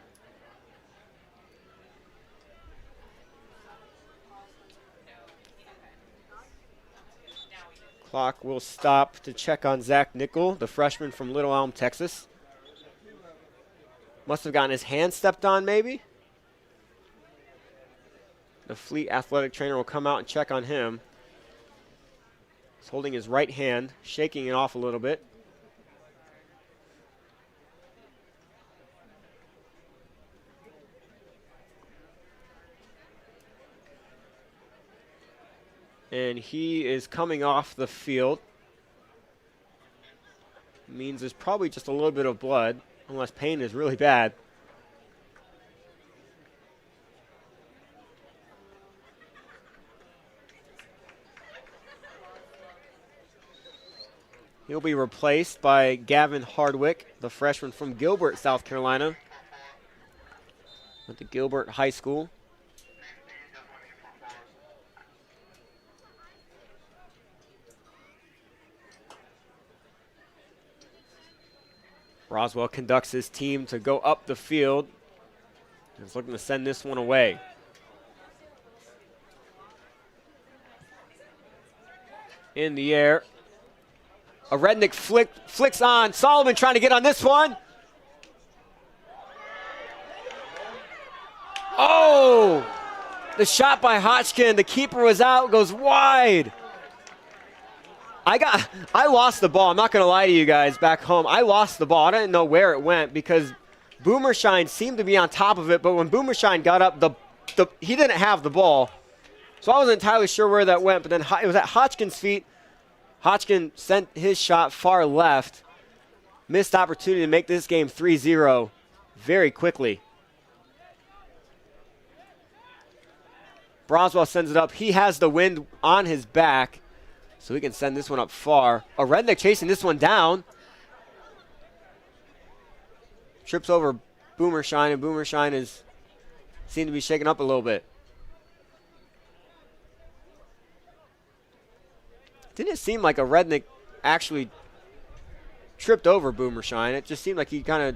Speaker 3: Clock will stop to check on Zach Nickel, the freshman from Little Elm, Texas. Must have gotten his hand stepped on, maybe. The Fleet athletic trainer will come out and check on him. He's holding his right hand, shaking it off a little bit. And he is coming off the field. Means there's probably just a little bit of blood, unless pain is really bad. He'll be replaced by Gavin Hardwick, the freshman from Gilbert, South Carolina. Went to Gilbert High School. Roswell conducts his team to go up the field. He's looking to send this one away. In the air. A Rednick flicks on. Solomon trying to get on this one. Oh! The shot by Hodgkin. The keeper was out. Goes wide. I lost the ball. I'm not going to lie to you guys back home. I lost the ball. I didn't know where it went because Boomershine seemed to be on top of it, but when Boomershine got up, he didn't have the ball. So I wasn't entirely sure where that went, but then it was at Hodgkin's feet. Hodgkin sent his shot far left. Missed opportunity to make this game 3-0 very quickly. Broswell sends it up. He has the wind on his back, so he can send this one up far. A Redneck chasing this one down. Trips over Boomershine, and Boomershine seemed to be shaken up a little bit. Didn't seem like a Redneck actually tripped over Boomershine. It just seemed like he kind of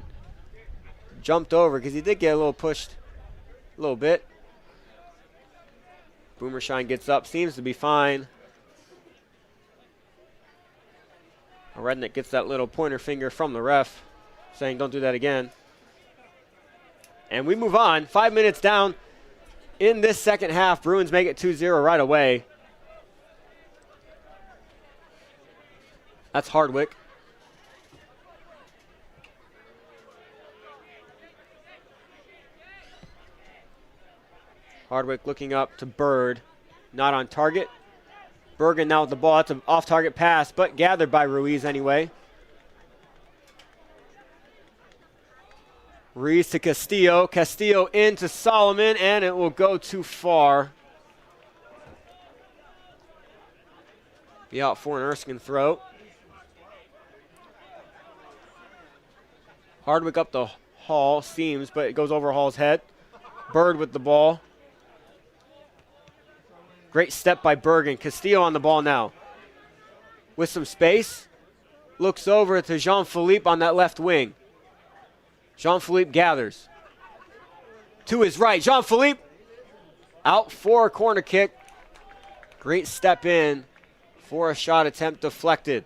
Speaker 3: jumped over because he did get a little pushed a little bit. Boomershine gets up, seems to be fine. A Redneck gets that little pointer finger from the ref saying don't do that again. And we move on. 5 minutes down in this second half. Bruins make it 2-0 right away. That's Hardwick. Hardwick looking up to Bird. Not on target. Bergen now with the ball. It's an off-target pass, but gathered by Ruiz anyway. Ruiz to Castillo. Castillo into Solomon, and it will go too far. Be out for an Erskine throw. Hardwick up the Hall, seems, but it goes over Hall's head. Bird with the ball. Great step by Bergen. Castillo on the ball now. With some space. Looks over to Jean-Philippe on that left wing. Jean-Philippe gathers. To his right. Jean-Philippe out for a corner kick. Great step in for a shot attempt deflected.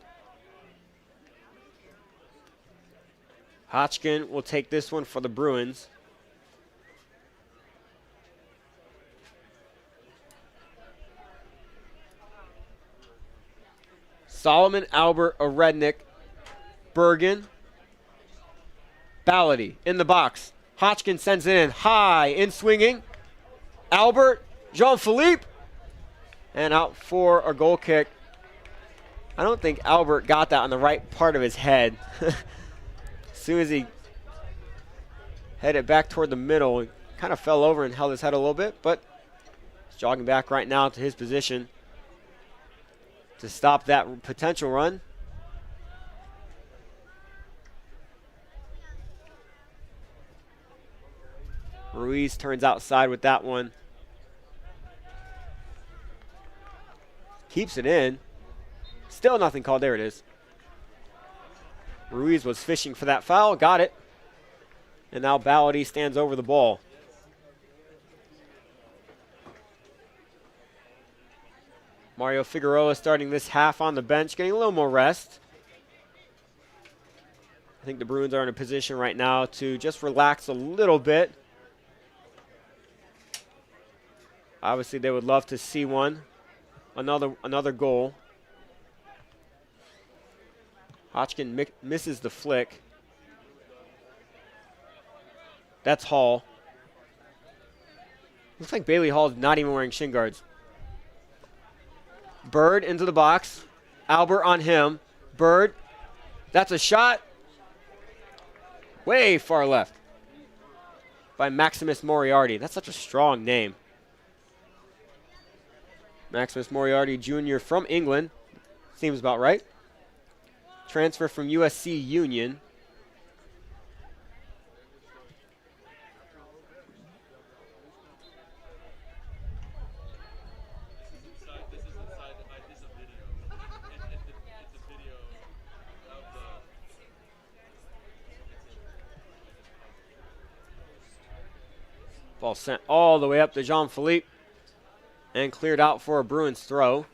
Speaker 3: Hodgkin will take this one for the Bruins. Solomon, Albert, a Rednick, Bergen, Ballady in the box. Hodgkin sends it in high, in swinging. Albert, Jean-Philippe, and out for a goal kick. I don't think Albert got that on the right part of his head. As soon as he headed back toward the middle, he kind of fell over and held his head a little bit, but he's jogging back right now to his position to stop that potential run. Ruiz turns outside with that one. Keeps it in. Still nothing called. There it is. Ruiz was fishing for that foul. Got it. And now Ballady stands over the ball. Mario Figueroa starting this half on the bench, getting a little more rest. I think the Bruins are in a position right now to just relax a little bit. Obviously, they would love to see another goal. Hodgkin misses the flick. That's Hall. Looks like Bailey Hall's not even wearing shin guards. Bird into the box. Albert on him. Bird. That's a shot. Way far left. By Maximus Moriarty. That's such a strong name. Maximus Moriarty Jr. from England. Seems about right. transfer from USC Union. Ball sent all the way up to Jean-Philippe and cleared out for a Bruins throw.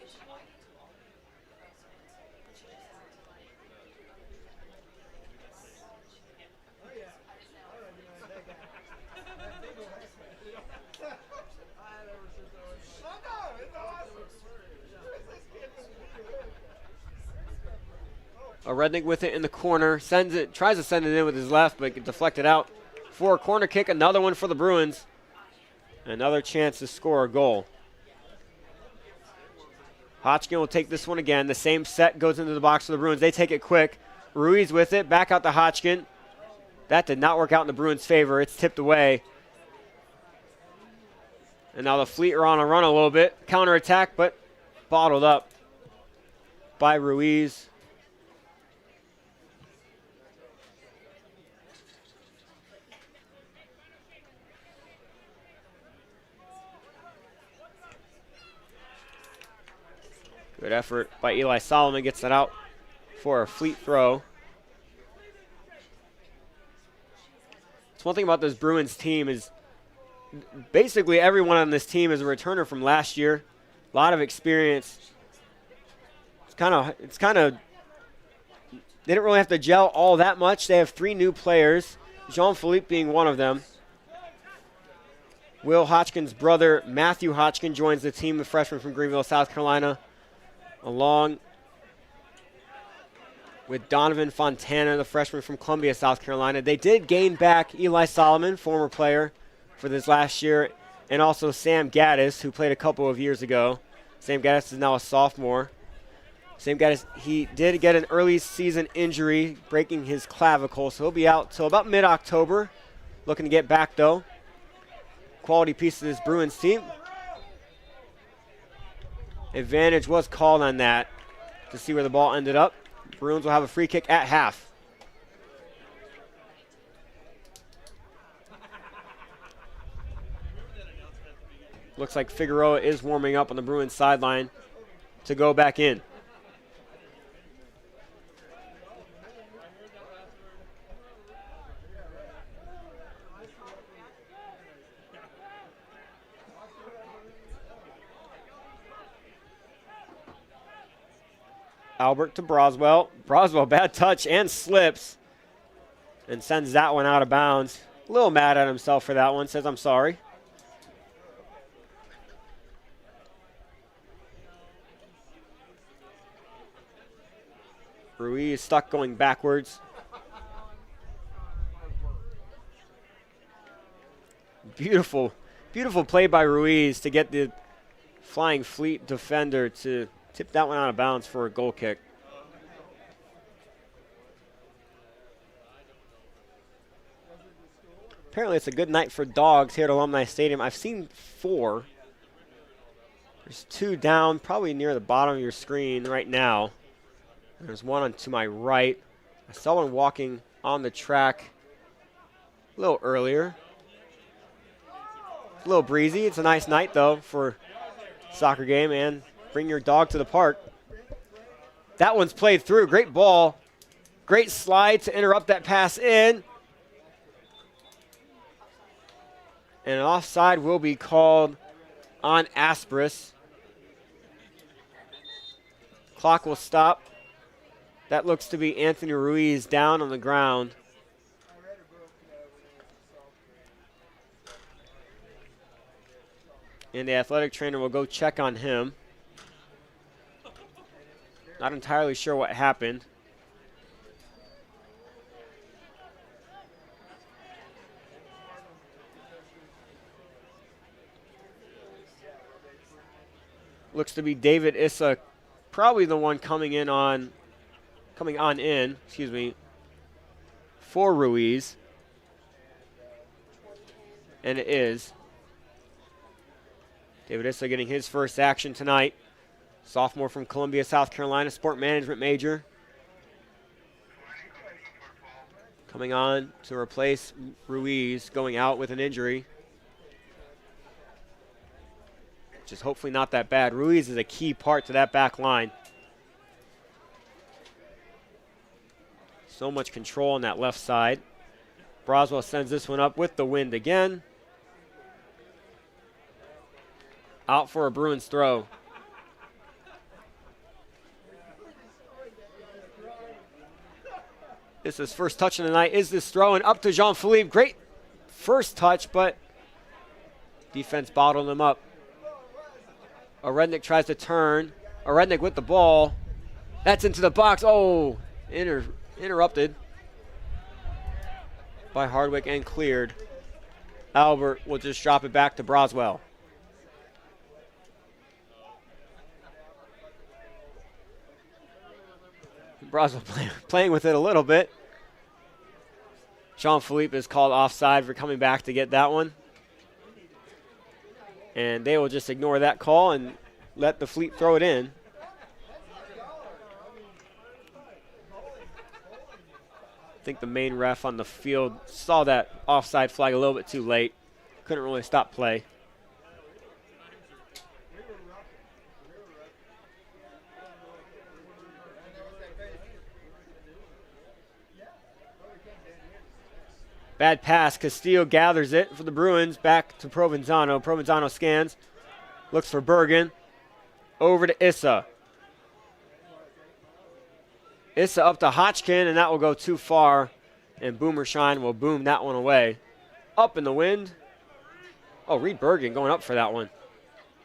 Speaker 3: Rednick with it in the corner, sends it, tries to send it in with his left, but gets deflected out for a corner kick. Another one for the Bruins. Another chance to score a goal. Hodgkin will take this one again. The same set goes into the box for the Bruins. They take it quick. Ruiz with it, back out to Hodgkin. That did not work out in the Bruins' favor. It's tipped away. And now the Fleet are on a run a little bit. Counterattack, but bottled up by Ruiz. Good effort by Eli Solomon. Gets it out for a Fleet throw. It's one thing about this Bruins team is basically everyone on this team is a returner from last year. A lot of experience. It's kind of they didn't really have to gel all that much. They have 3 new players, Jean-Philippe being one of them. Will Hodgkin's brother, Matthew Hodgkin, joins the team, the freshman from Greenville, South Carolina, along with Donovan Fontana, the freshman from Columbia, South Carolina. They did gain back Eli Solomon, former player, for this last year, and also Sam Gaddis, who played a couple of years ago. Sam Gaddis is now a sophomore. Sam Gaddis, he did get an early season injury, breaking his clavicle, so he'll be out till about mid-October. Looking to get back, though. Quality piece of this Bruins team. Advantage was called on that to see where the ball ended up. Bruins will have a free kick at half. Looks like Figueroa is warming up on the Bruins sideline to go back in. Albert to Broswell. Broswell, bad touch and slips and sends that one out of bounds. A little mad at himself for that one. Says, I'm sorry. Ruiz stuck going backwards. Beautiful play by Ruiz to get the Flying Fleet defender to tip that one out of bounds for a goal kick. Apparently it's a good night for dogs here at Alumni Stadium. I've seen 4. There's 2 down, probably near the bottom of your screen right now. There's one to my right. I saw one walking on the track a little earlier. It's a little breezy. It's a nice night, though, for a soccer game, and bring your dog to the park. That one's played through. Great ball. Great slide to interrupt that pass in. And an offside will be called on Asprus. Clock will stop. That looks to be Anthony Ruiz down on the ground. And the athletic trainer will go check on him. Not entirely sure what happened. Looks to be David Issa, probably the one coming on in, for Ruiz. And it is. David Issa getting his first action tonight. Sophomore from Columbia, South Carolina, sport management major. coming on to replace Ruiz, going out with an injury. Which is hopefully not that bad. Ruiz is a key part to that back line. So much control on that left side. Broswell sends this one up with the wind again. Out for a Bruins throw. This is first touch of the night. Is this throw? And up to Jean-Philippe. Great first touch, but defense bottled him up. Rednick tries to turn. Rednick with the ball. That's into the box. Oh, interrupted by Hardwick and cleared. Albert will just drop it back to Broswell. Broswell playing with it a little bit. Jean-Philippe is called offside for coming back to get that one. And they will just ignore that call and let the Fleet throw it in. I think the main ref on the field saw that offside flag a little bit too late. Couldn't really stop play. Bad pass. Castillo gathers it for the Bruins. Back to Provenzano. Provenzano scans. Looks for Bergen. Over to Issa. Issa up to Hodgkin, and that will go too far. And Boomershine will boom that one away. Up in the wind. Oh, Reed Bergen going up for that one.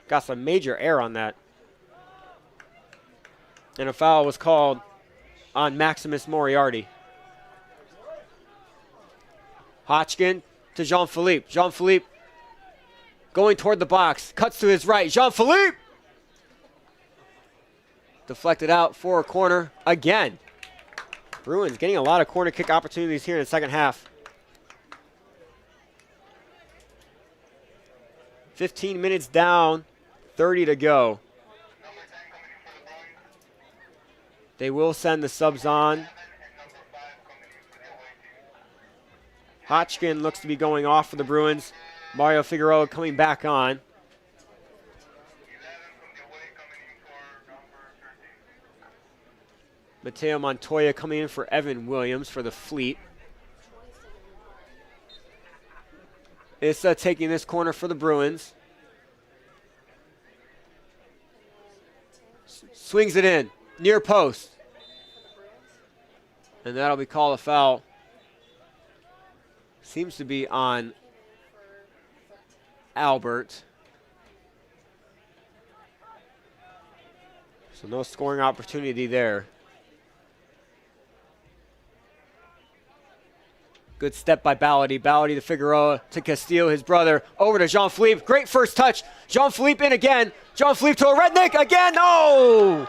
Speaker 3: Got some major air on that. And a foul was called on Maximus Moriarty. Hodgkin to Jean-Philippe. Jean-Philippe going toward the box. Cuts to his right. Jean-Philippe! Deflected out for a corner again. Bruins getting a lot of corner kick opportunities here in the second half. 15 minutes down, 30 to go. They will send the subs on. Hodgkin looks to be going off for the Bruins. Mario Figueroa coming back on. Mateo Montoya coming in for Evan Williams for the Fleet. Issa taking this corner for the Bruins. Swings it in, near post. And that'll be called a foul. Seems to be on Albert. So no scoring opportunity there. Good step by Ballady. Ballady to Figueroa to Castillo, his brother. Over to Jean-Philippe. Great first touch. Jean-Philippe in again. Jean-Philippe to a Rednick again. Oh!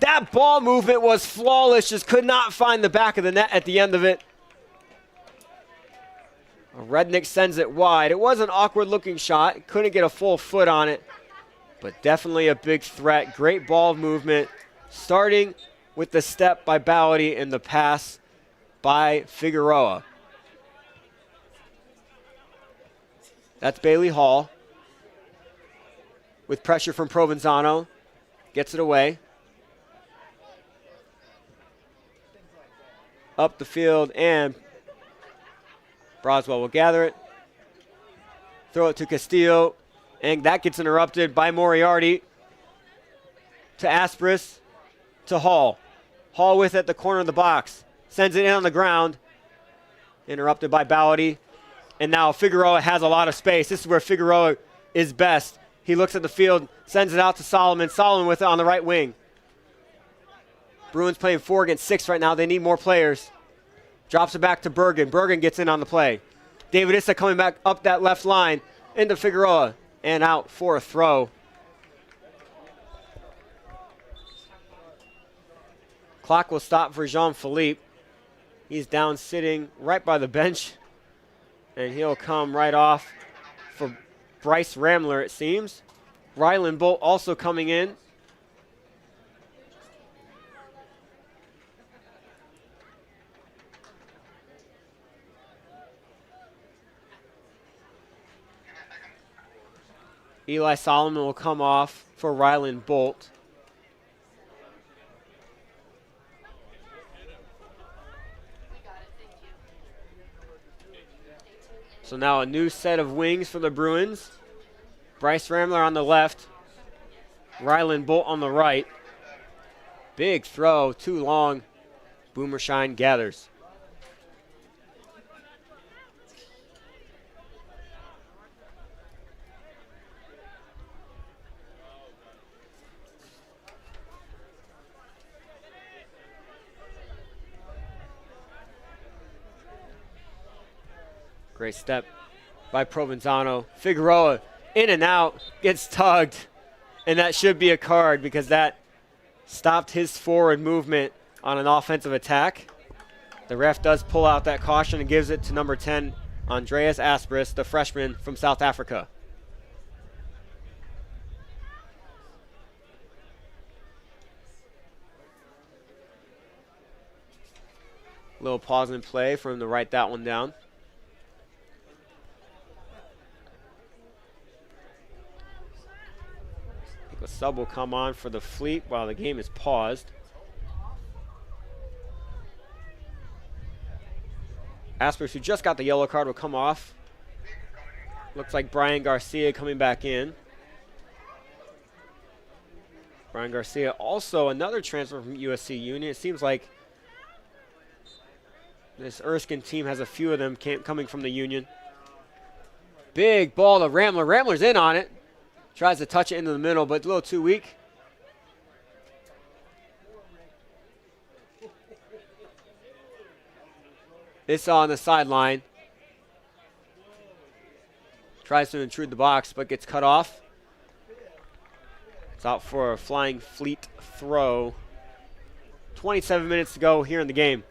Speaker 3: That ball movement was flawless. Just could not find the back of the net at the end of it. Rednick sends it wide. It was an awkward looking shot. Couldn't get a full foot on it. But definitely a big threat. Great ball movement. Starting with the step by Ballady and the pass by Figueroa. That's Bailey Hall. With pressure from Provenzano. Gets it away. Up the field, and Broswell will gather it. Throw it to Castillo, and that gets interrupted by Moriarty. To Aspris, to Hall. Hall with it at the corner of the box. Sends it in on the ground. Interrupted by Ballady. And now Figueroa has a lot of space. This is where Figueroa is best. He looks at the field, sends it out to Solomon. Solomon with it on the right wing. Bruins playing 4 against 6 right now. They need more players. Drops it back to Bergen. Bergen gets in on the play. David Issa coming back up that left line into Figueroa. And out for a throw. Clock will stop for Jean-Philippe. He's down sitting right by the bench. And he'll come right off for Bryce Ramler, it seems. Ryland Bolt also coming in. Eli Solomon will come off for Ryland Bolt. So now a new set of wings for the Bruins. Bryce Ramler on the left. Ryland Bolt on the right. Big throw, too long. Boomershine gathers. Great step by Provenzano. Figueroa in and out, gets tugged, and that should be a card because that stopped his forward movement on an offensive attack. The ref does pull out that caution and gives it to number 10, Andreas Asperis, the freshman from South Africa. Little pause in play for him to write that one down. A sub will come on for the Fleet while the game is paused. Asperis, who just got the yellow card, will come off. Looks like Brian Garcia coming back in. Brian Garcia, also another transfer from USC Union. It seems like this Erskine team has a few of them coming from the Union. Big ball to Ramler. Ramler's in on it. Tries to touch it into the middle, but a little too weak. It's on the sideline. Tries to intrude the box, but gets cut off. It's out for a flying Fleet throw. 27 minutes to go here in the game.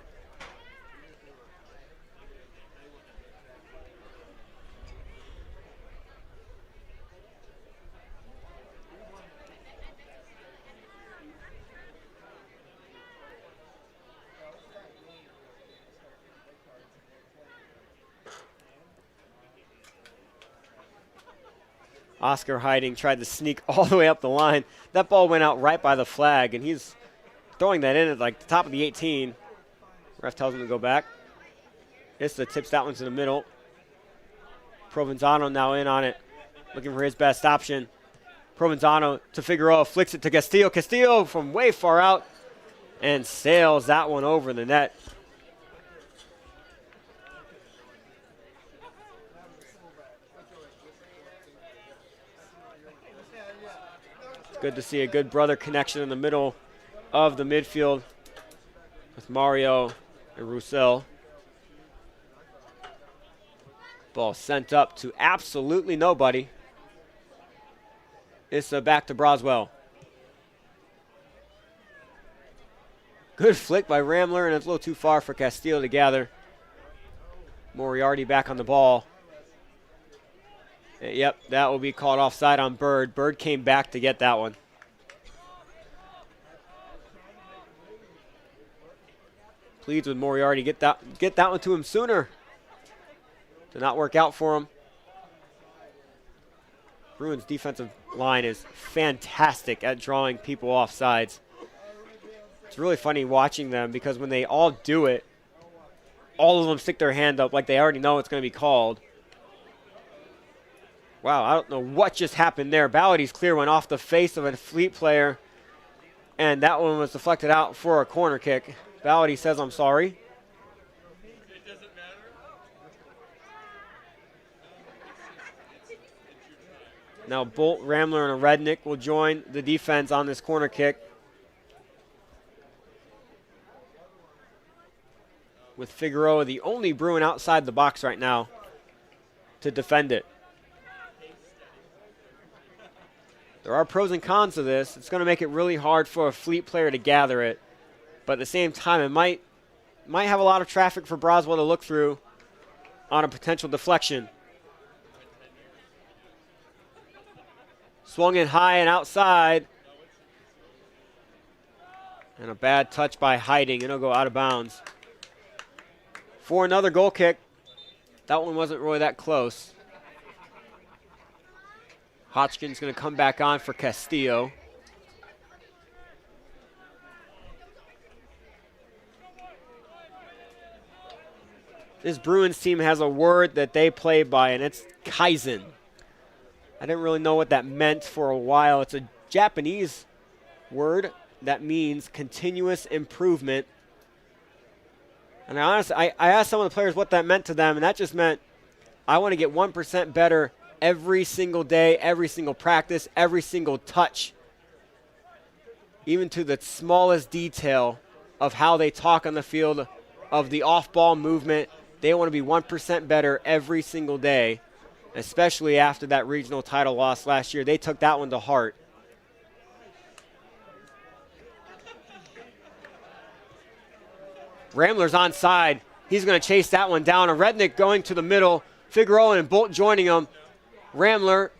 Speaker 3: Oscar Hiding tried to sneak all the way up the line. That ball went out right by the flag, and he's throwing that in at like the top of the 18. Ref tells him to go back. Issa tips that one to the middle. Provenzano now in on it, looking for his best option. Provenzano to Figueroa, flicks it to Castillo. Castillo from way far out and sails that one over the net. Good to see a good brother connection in the middle of the midfield with Mario and Roussel. Ball sent up to absolutely nobody. Issa back to Broswell. Good flick by Ramler, and it's a little too far for Castillo to gather. Moriarty back on the ball. Yep, that will be called offside on Bird. Bird came back to get that one. Pleads with Moriarty. Get that one to him sooner. Did not work out for him. Bruins defensive line is fantastic at drawing people off sides. It's really funny watching them because when they all do it, all of them stick their hand up like they already know it's going to be called. Wow, I don't know what just happened there. Balloty's clear went off the face of a Fleet player, and that one was deflected out for a corner kick. Balloty says, I'm sorry.
Speaker 2: It doesn't matter.
Speaker 3: Now Bolt, Ramler, and a Rednick will join the defense on this corner kick, with Figueroa the only Bruin outside the box right now to defend it. There are pros and cons to this. It's going to make it really hard for a Fleet player to gather it. But at the same time, it might have a lot of traffic for Broswell to look through on a potential deflection. Swung in high and outside. And a bad touch by Hiding. It'll go out of bounds. For another goal kick. That one wasn't really that close. Hodgkin's going to come back on for Castillo. This Bruins team has a word that they play by, and it's Kaizen. I didn't really know what that meant for a while. It's a Japanese word that means continuous improvement. And I asked some of the players what that meant to them, and that just meant I want to get 1% better every single day, every single practice, every single touch, even to the smallest detail of how they talk on the field, of the off-ball movement. They want to be 1% better every single day, especially after that regional title loss last year. They took that one to heart. Ramler's onside. He's going to chase that one down. A Rednick going to the middle. Figueroa and Bolt joining him. Ramler.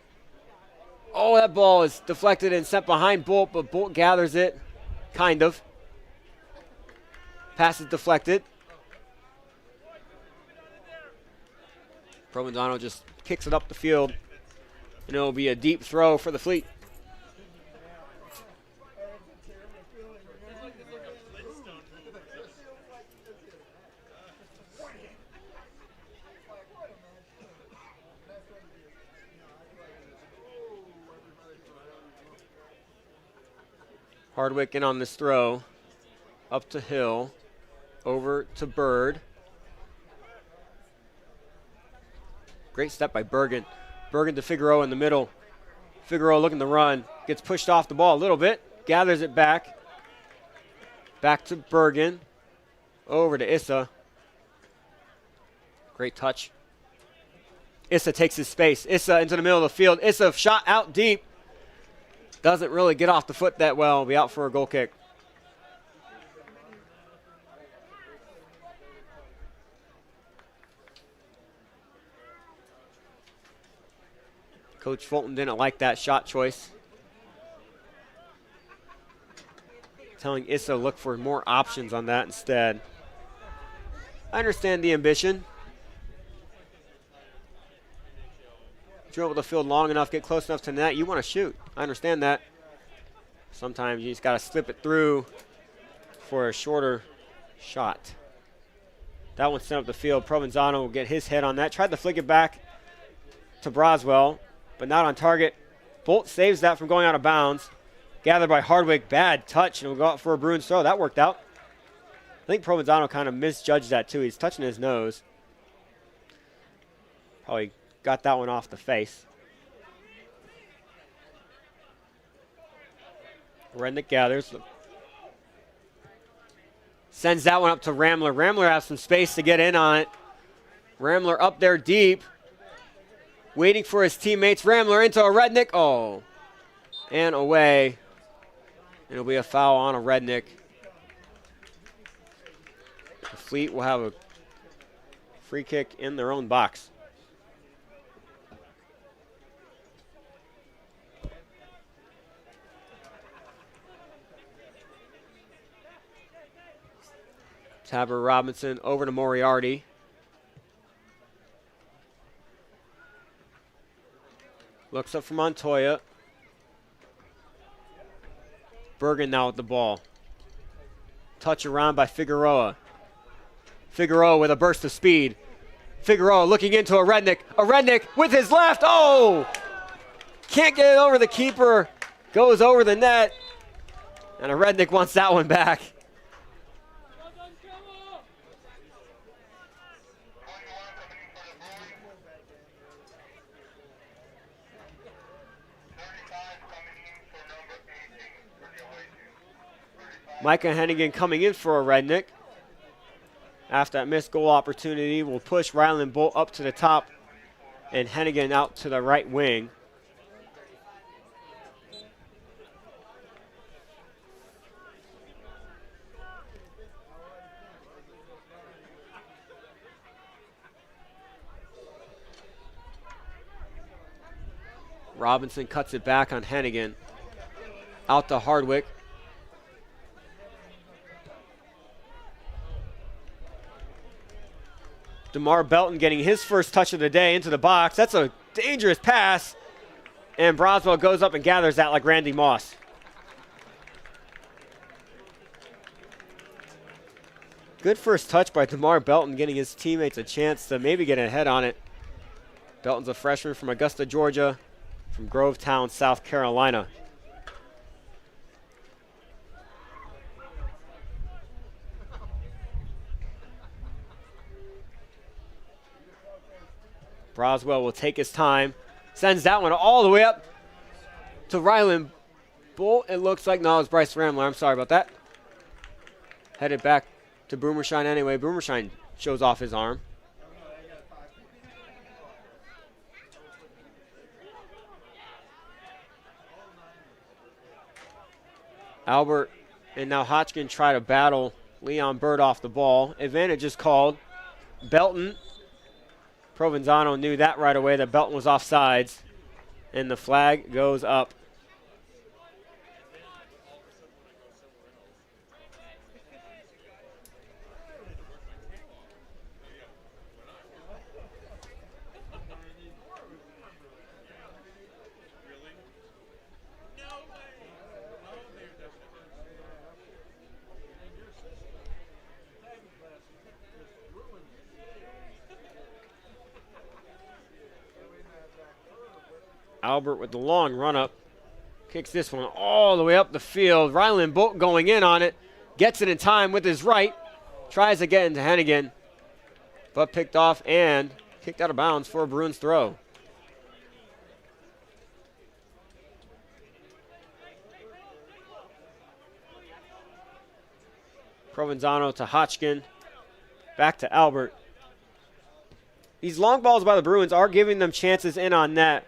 Speaker 3: Oh, that ball is deflected and sent behind Bolt, but Bolt gathers it. Kind of. Pass is deflected. Provenzano just kicks it up the field, and it'll be a deep throw for the Fleet. Hardwick in on this throw. Up to Hill. Over to Bird. Great step by Bergen. Bergen to Figueroa in the middle. Figueroa looking to run. Gets pushed off the ball a little bit. Gathers it back. Back to Bergen. Over to Issa. Great touch. Issa takes his space. Issa into the middle of the field. Issa shot out deep. Doesn't really get off the foot that well. Be out for a goal kick. Coach Fulton didn't like that shot choice. Telling Issa to look for more options on that instead. I understand the ambition. Dribble the field long enough, get close enough to the net, you want to shoot. I understand that. Sometimes you just got to slip it through for a shorter shot. That one sent up the field. Provenzano will get his head on that. Tried to flick it back to Broswell, but not on target. Bolt saves that from going out of bounds. Gathered by Hardwick. Bad touch, and we'll go out for a Bruins throw. That worked out. I think Provenzano kind of misjudged that too. He's touching his nose. Probably got that one off the face. Rednick gathers. Sends that one up to Ramler. Ramler has some space to get in on it. Ramler up there deep. Waiting for his teammates. Ramler into a Rednick. Oh. And away. It'll be a foul on a Rednick. The Fleet will have a free kick in their own box. Tabor Robinson over to Moriarty. Looks up for Montoya. Bergen now with the ball. Touch around by Figueroa. Figueroa with a burst of speed. Figueroa looking into a Rednick. A Rednick with his left. Oh! Can't get it over the keeper. Goes over the net. And a Rednick wants that one back. Micah Hennigan coming in for a Rednick. After that missed goal opportunity, will push Ryland Bolt up to the top and Hennigan out to the right wing. Robinson cuts it back on Hennigan. Out to Hardwick. DeMar Belton getting his first touch of the day into the box. That's a dangerous pass. And Broswell goes up and gathers that like Randy Moss. Good first touch by DeMar Belton, getting his teammates a chance to maybe get ahead on it. Belton's a freshman from Augusta, Georgia, from Grovetown, South Carolina. Broswell will take his time. Sends that one all the way up to Ryland Bolt. It looks like, no, it's Bryce Ramler. I'm sorry about that. Headed back to Boomershine anyway. Boomershine shows off his arm. Albert and now Hotchkin try to battle Leon Bird off the ball. Advantage is called. Belton. Provenzano knew that right away, that Belton was offsides. And the flag goes up. Albert with the long run-up. Kicks this one all the way up the field. Ryland Bolt going in on it. Gets it in time with his right. Tries again to Hennigan. But picked off and kicked out of bounds for a Bruins throw. Provenzano to Hotchkin. Back to Albert. These long balls by the Bruins are giving them chances in on net.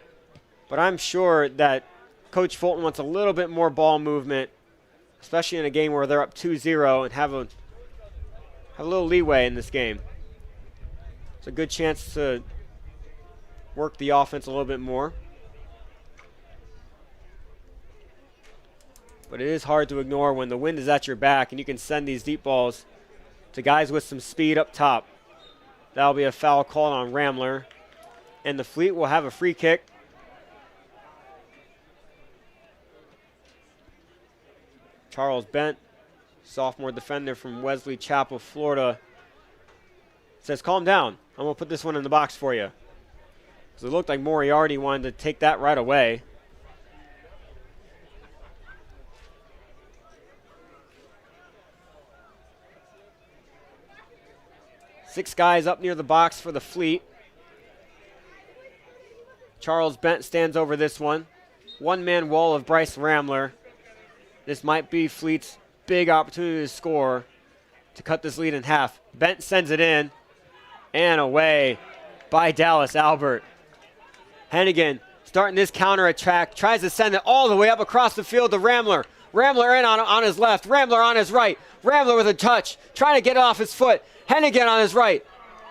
Speaker 3: But I'm sure that Coach Fulton wants a little bit more ball movement, especially in a game where they're up 2-0 and have a little leeway in this game. It's a good chance to work the offense a little bit more. But it is hard to ignore when the wind is at your back and you can send these deep balls to guys with some speed up top. That'll be a foul called on Ramler. And the Fleet will have a free kick. Charles Bent, sophomore defender from Wesley Chapel, Florida, says, calm down. I'm going to put this one in the box for you. Because it looked like Moriarty wanted to take that right away. Six guys up near the box for the Fleet. Charles Bent stands over this one. One-man wall of Bryce Ramler. This might be Fleet's big opportunity to score to cut this lead in half. Bent sends it in and away by Dallas Albert. Hennigan starting this counter attack, tries to send it all the way up across the field to Ramler. Ramler in on his left, Ramler on his right. Ramler with a touch, trying to get it off his foot. Hennigan on his right.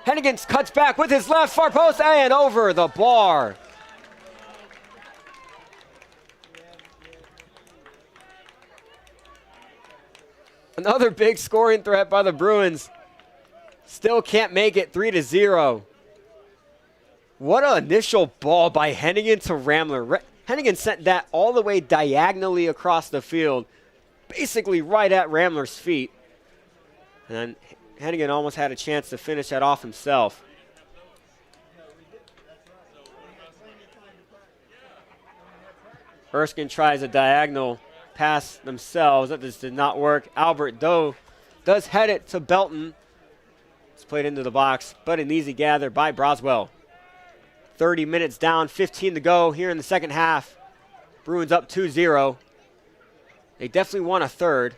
Speaker 3: Hennigan cuts back with his left, far post and over the bar. Another big scoring threat by the Bruins. Still can't make it 3-0. What an initial ball by Hennigan to Ramler. Hennigan sent that all the way diagonally across the field, basically right at Ramler's feet. And Hennigan almost had a chance to finish that off himself. Erskine tries a diagonal pass themselves. That just did not work. Albert, though, does head it to Belton. It's played into the box, but an easy gather by Broswell. 30 minutes down, 15 to go here in the second half. Bruins up 2-0. They definitely want a third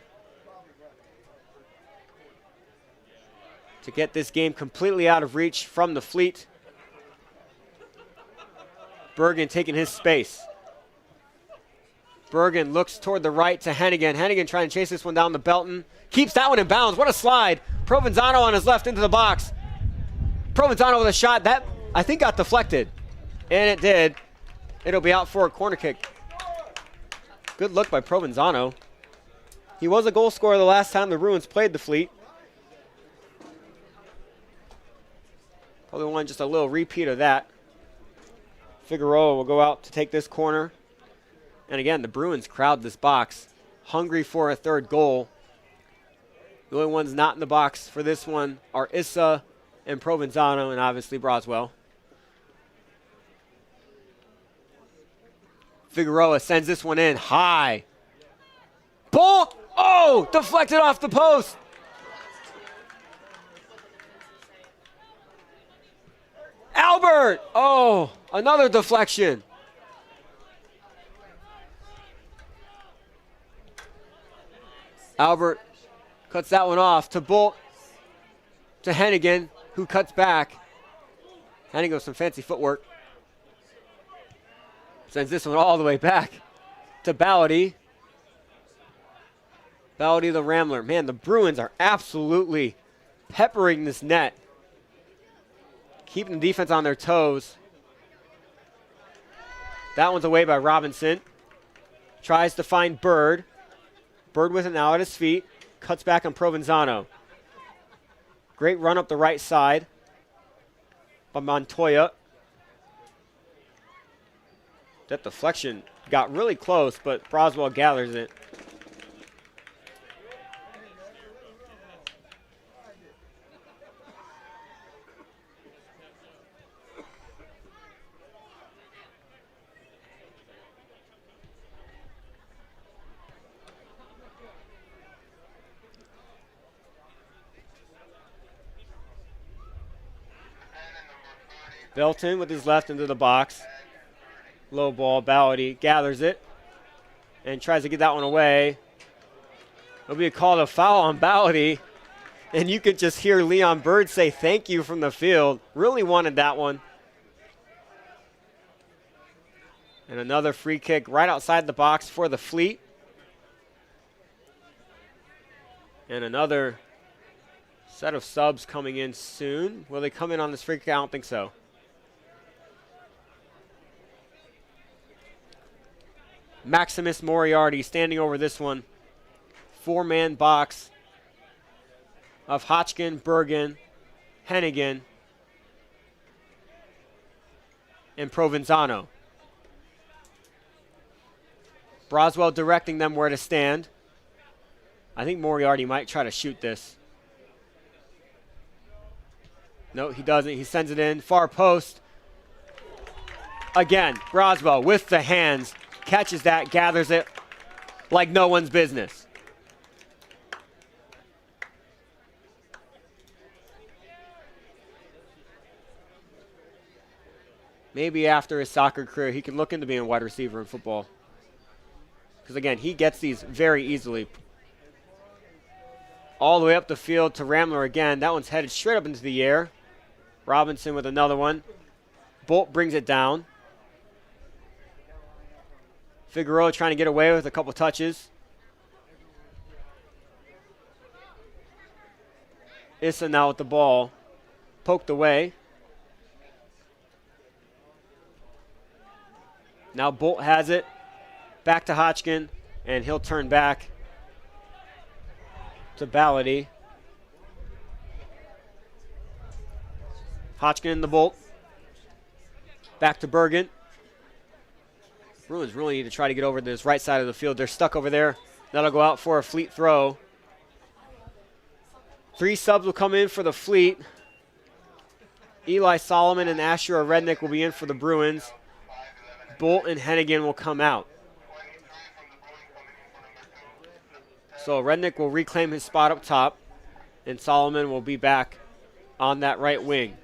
Speaker 3: to get this game completely out of reach from the Fleet. Bergen taking his space. Bergen looks toward the right to Hennigan. Hennigan trying to chase this one down to Belton. Keeps that one in bounds. What a slide. Provenzano on his left into the box. Provenzano with a shot. That, I think, got deflected. And it did. It'll be out for a corner kick. Good look by Provenzano. He was a goal scorer the last time the Bruins played the Fleet. Probably want just a little repeat of that. Figueroa will go out to take this corner. And again, the Bruins crowd this box, hungry for a third goal. The only ones not in the box for this one are Issa and Provenzano and obviously Broswell. Figueroa sends this one in high. Bolt! Oh! Deflected off the post. Albert! Oh, another deflection. Albert cuts that one off to Bolt, to Hennigan, who cuts back. Hennigan with some fancy footwork. Sends this one all the way back to Ballady. Ballady the Rambler. Man, the Bruins are absolutely peppering this net. Keeping the defense on their toes. That one's away by Robinson. Tries to find Bird. Bird with it now at his feet. Cuts back on Provenzano. Great run up the right side by Montoya. That deflection got really close, but Broswell gathers it. Belton with his left into the box. Low ball, Ballady gathers it and tries to get that one away. It'll be a call to foul on Ballady. And you could just hear Leon Bird say thank you from the field. Really wanted that one. And another free kick right outside the box for the Fleet. And another set of subs coming in soon. Will they come in on this free kick? I don't think so. Maximus Moriarty standing over this one. Four-man box of Hotchkin, Bergen, Hennigan, and Provenzano. Broswell directing them where to stand. I think Moriarty might try to shoot this. No, he doesn't. He sends it in. Far post. Again, Broswell with the hands. Catches that, gathers it like no one's business. Maybe after his soccer career, he can look into being a wide receiver in football. Because, again, he gets these very easily. All the way up the field to Rambler again. That one's headed straight up into the air. Robinson with another one. Bolt brings it down. Figueroa trying to get away with a couple touches. Issa now with the ball. Poked away. Now Bolt has it. Back to Hotchkin. And he'll turn back to Ballady. Hotchkin in the Bolt. Back to Bergen. Bruins really need to try to get over to this right side of the field. They're stuck over there. That'll go out for a Fleet throw. 3 subs will come in for the Fleet. Eli Solomon and Ashura Rednick will be in for the Bruins. Bolt and Hennigan will come out. So Rednick will reclaim his spot up top, and Solomon will be back on that right wing.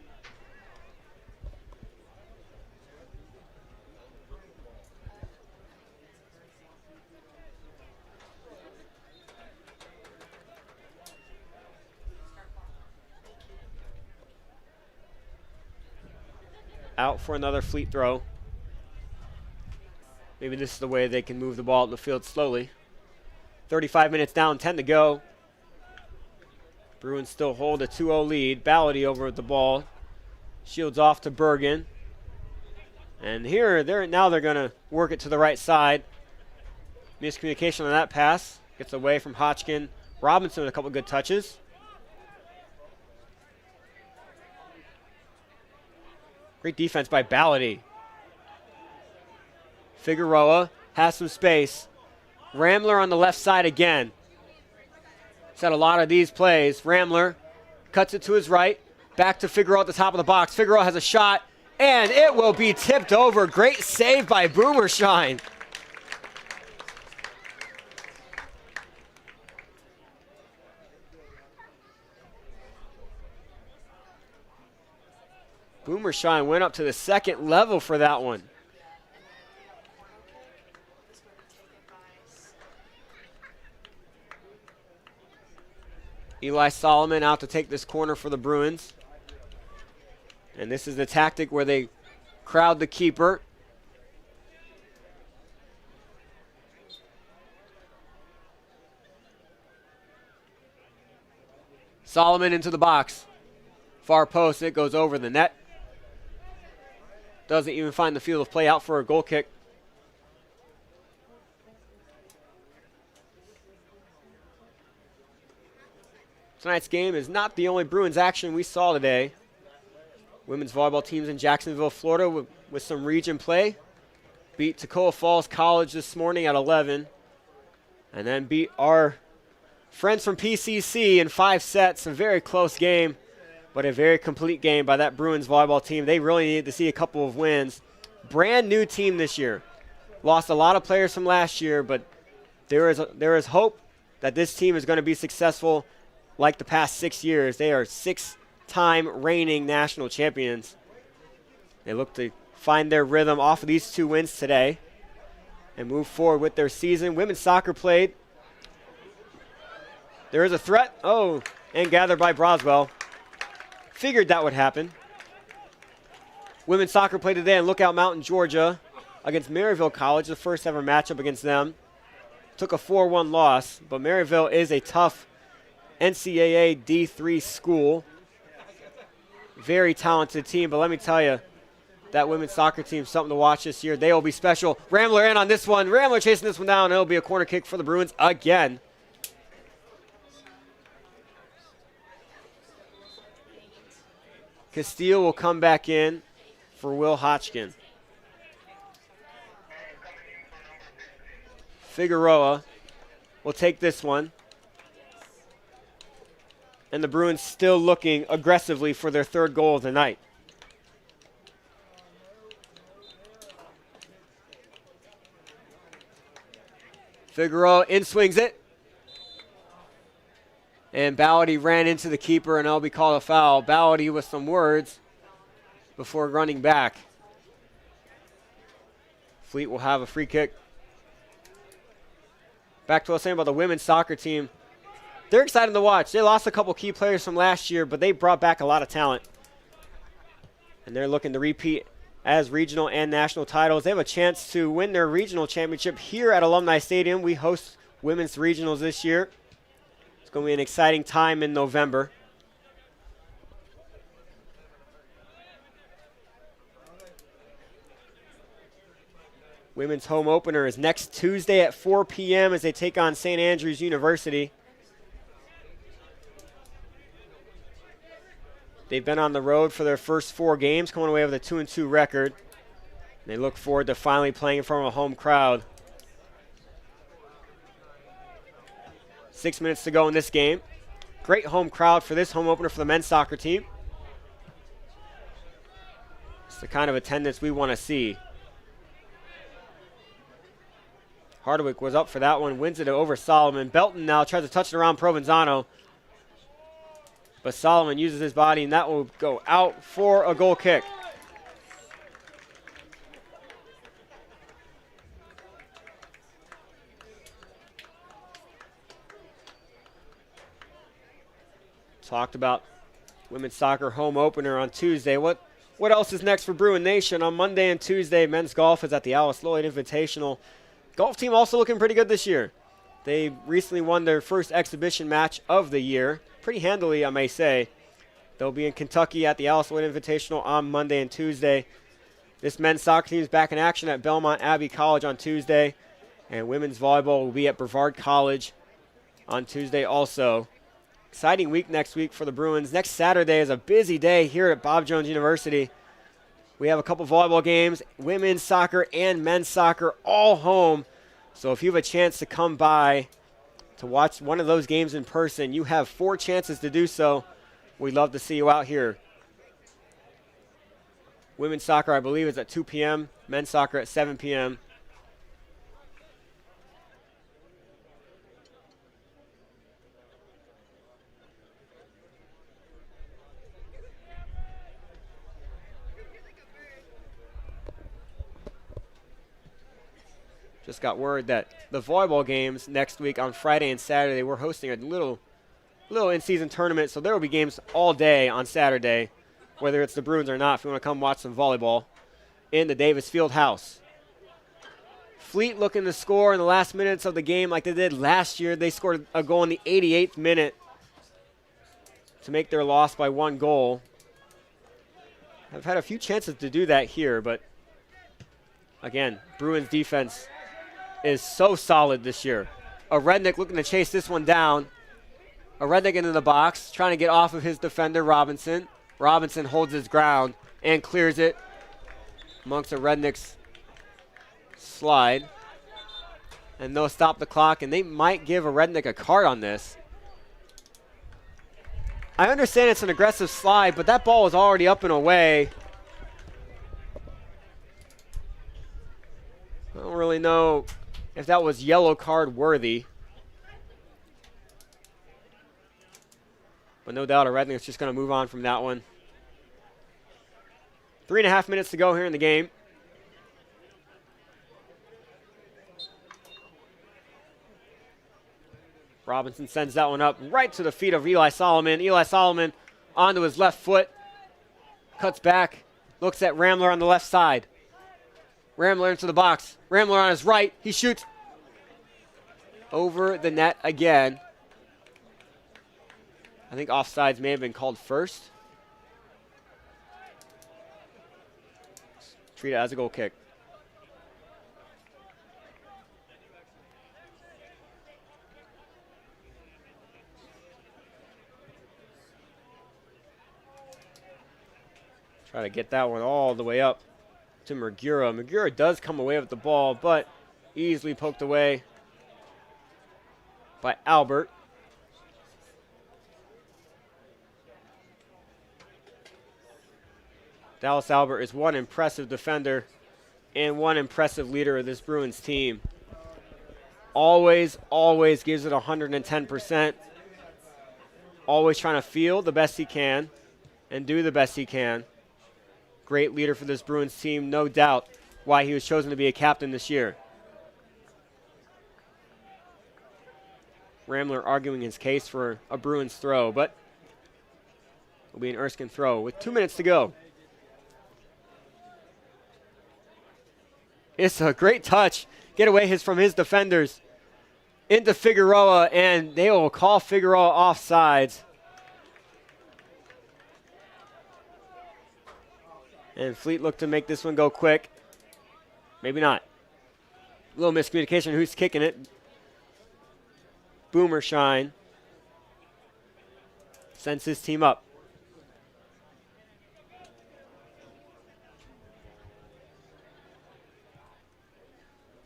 Speaker 3: Out for another Fleet throw. Maybe this is the way they can move the ball up the field slowly. 35 minutes down, 10 to go. Bruins still hold a 2-0 lead. Ballady over with the ball. Shields off to Bergen. And here, now they're going to work it to the right side. Miscommunication on that pass. Gets away from Hotchkin. Robinson with a couple good touches. Great defense by Ballady. Figueroa has some space. Ramler on the left side again. He's had a lot of these plays. Ramler cuts it to his right. Back to Figueroa at the top of the box. Figueroa has a shot, and it will be tipped over. Great save by Boomershine. Boomershine went up to the second level for that one. Eli Solomon out to take this corner for the Bruins. And this is the tactic where they crowd the keeper. Solomon into the box. Far post, it goes over the net. Doesn't even find the field of play, out for a goal kick. Tonight's game is not the only Bruins action we saw today. Women's volleyball teams in Jacksonville, Florida with some region play. Beat Toccoa Falls College this morning at 11. And then beat our friends from PCC in 5 sets. A very close game, but a very complete game by that Bruins volleyball team. They really needed to see a couple of wins. Brand new team this year. Lost a lot of players from last year, but there is hope that this team is going to be successful like the past 6 years. They are 6-time reigning national champions. They look to find their rhythm off of these 2 wins today and move forward with their season. Women's soccer played. There is a threat. Oh, and gathered by Broswell. Figured that would happen. Women's soccer played today in Lookout Mountain, Georgia against Maryville College, the first ever matchup against them. Took a 4-1 loss, but Maryville is a tough NCAA D3 school. Very talented team, but let me tell you, that women's soccer team is something to watch this year. They will be special. Ramler in on this one. Ramler chasing this one down. It'll be a corner kick for the Bruins again. Castile will come back in for Will Hotchkin. Figueroa will take this one. And the Bruins still looking aggressively for their 3rd goal of the night. Figueroa in swings it. And Ballady ran into the keeper, and it'll be called a foul. Ballady with some words before running back. Fleet will have a free kick. Back to what I was saying about the women's soccer team. They're excited to watch. They lost a couple key players from last year, but they brought back a lot of talent. And they're looking to repeat as regional and national titles. They have a chance to win their regional championship here at Alumni Stadium. We host women's regionals this year. It's going to be an exciting time in November. Women's home opener is next Tuesday at 4 p.m. as they take on St. Andrews University. They've been on the road for their first 4 games, coming away with a 2-2 record. They look forward to finally playing in front of a home crowd. 6 minutes to go in this game. Great home crowd for this home opener for the men's soccer team. It's the kind of attendance we want to see. Hardwick was up for that one, wins it over Solomon. Belton now tries to touch it around Provenzano. But Solomon uses his body, and that will go out for a goal kick. Talked about women's soccer home opener on Tuesday. What else is next for Bruin Nation? On Monday and Tuesday, men's golf is at the Alice Lloyd Invitational. Golf team also looking pretty good this year. They recently won their first exhibition match of the year. Pretty handily, I may say. They'll be in Kentucky at the Alice Lloyd Invitational on Monday and Tuesday. This men's soccer team is back in action at Belmont Abbey College on Tuesday. And women's volleyball will be at Brevard College on Tuesday also. Exciting week next week for the Bruins. Next Saturday is a busy day here at Bob Jones University. We have a couple volleyball games, women's soccer and men's soccer, all home. So if you have a chance to come by to watch one of those games in person, you have 4 chances to do so. We'd love to see you out here. Women's soccer, I believe, is at 2 p.m. Men's soccer at 7 p.m. Just got word that the volleyball games next week on Friday and Saturday, we're hosting a little in-season tournament, so there will be games all day on Saturday, whether it's the Bruins or not, if you want to come watch some volleyball in the Davis Field House. Fleet looking to score in the last minutes of the game like they did last year. They scored a goal in the 88th minute to make their loss by 1 goal. I've had a few chances to do that here, but again, Bruins defense is so solid this year. A Rednick looking to chase this one down. A Rednick into the box, trying to get off of his defender, Robinson. Robinson holds his ground and clears it amongst a Rednick's slide. And they'll stop the clock, and they might give a Rednick a card on this. I understand it's an aggressive slide, but that ball is already up and away. I don't really know if that was yellow card worthy. But no doubt a Rednick's just going to move on from that one. 3.5 minutes to go here in the game. Robinson sends that one up right to the feet of Eli Solomon. Eli Solomon onto his left foot. Cuts back. Looks at Ramler on the left side. Ramler into the box. Ramler on his right. He shoots over the net again. I think offsides may have been called first. Treat it as a goal kick. Try to get that one all the way up to Magura. Magura does come away with the ball, but easily poked away by Albert. Dallas Albert is one impressive defender and one impressive leader of this Bruins team. Always gives it 110%. Always trying to feel the best he can and do the best he can. Great leader for this Bruins team, no doubt why he was chosen to be a captain this year. Ramler arguing his case for a Bruins throw, but it'll be an Erskine throw with 2 minutes to go. It's a great touch. Get away from his defenders into Figueroa, and they will call Figueroa offsides. And Fleet looked to make this one go quick. Maybe not. A little miscommunication. Who's kicking it? Boomershine sends his team up.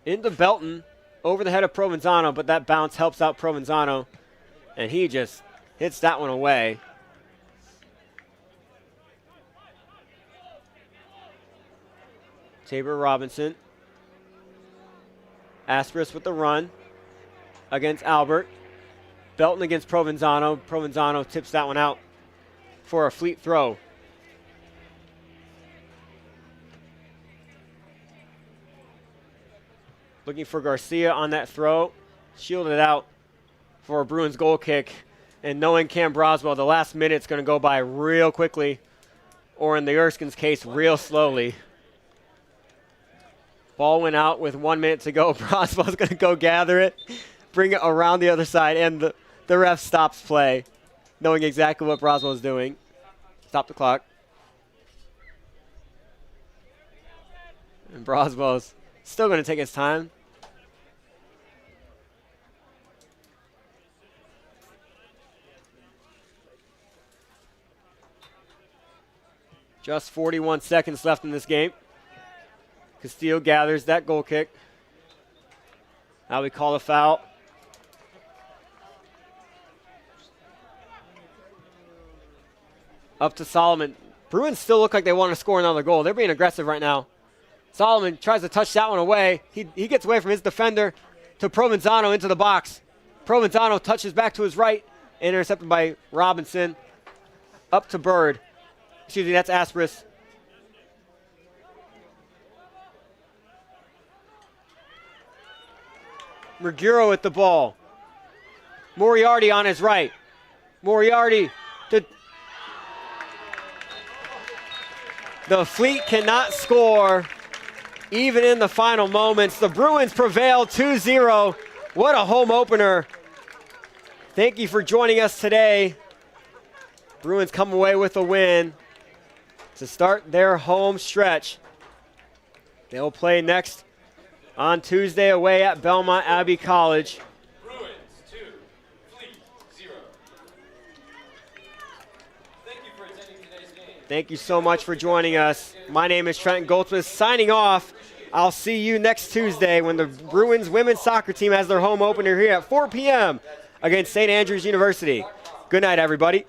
Speaker 3: Into Belton, over the head of Provenzano, but that bounce helps out Provenzano, and he just hits that one away. Tabor Robinson. Asperis with the run against Albert. Belton against Provenzano. Provenzano tips that one out for a Fleet throw. Looking for Garcia on that throw. Shielded out for a Bruins goal kick. And knowing Cam Broswell, the last minute's going to go by real quickly, or in the Erskine's case, real slowly. Ball went out with 1 minute to go. Broswell's going to go gather it, bring it around the other side, and the ref stops play, knowing exactly what Broswell's doing. Stop the clock. And Broswell's still going to take his time. Just 41 seconds left in this game. Castillo gathers that goal kick. Now we call a foul. Up to Solomon. Bruins still look like they want to score another goal. They're being aggressive right now. Solomon tries to touch that one away. He gets away from his defender to Provenzano into the box. Provenzano touches back to his right. Intercepted by Robinson. Up to Bird. Excuse me, that's Asprus. Merguro with the ball. Moriarty on his right. Moriarty to... The Fleet cannot score even in the final moments. The Bruins prevail 2-0. What a home opener. Thank you for joining us today. Bruins come away with a win to start their home stretch. They'll play next on Tuesday away at Belmont Abbey College.
Speaker 1: Bruins 2, Fleet 0. Thank you for attending today's game.
Speaker 3: Thank you so much for joining us. My name is Trenton Goldsmith signing off. I'll see you next Tuesday when the Bruins women's soccer team has their home opener here at 4 p.m. against St. Andrews University. Good night, everybody.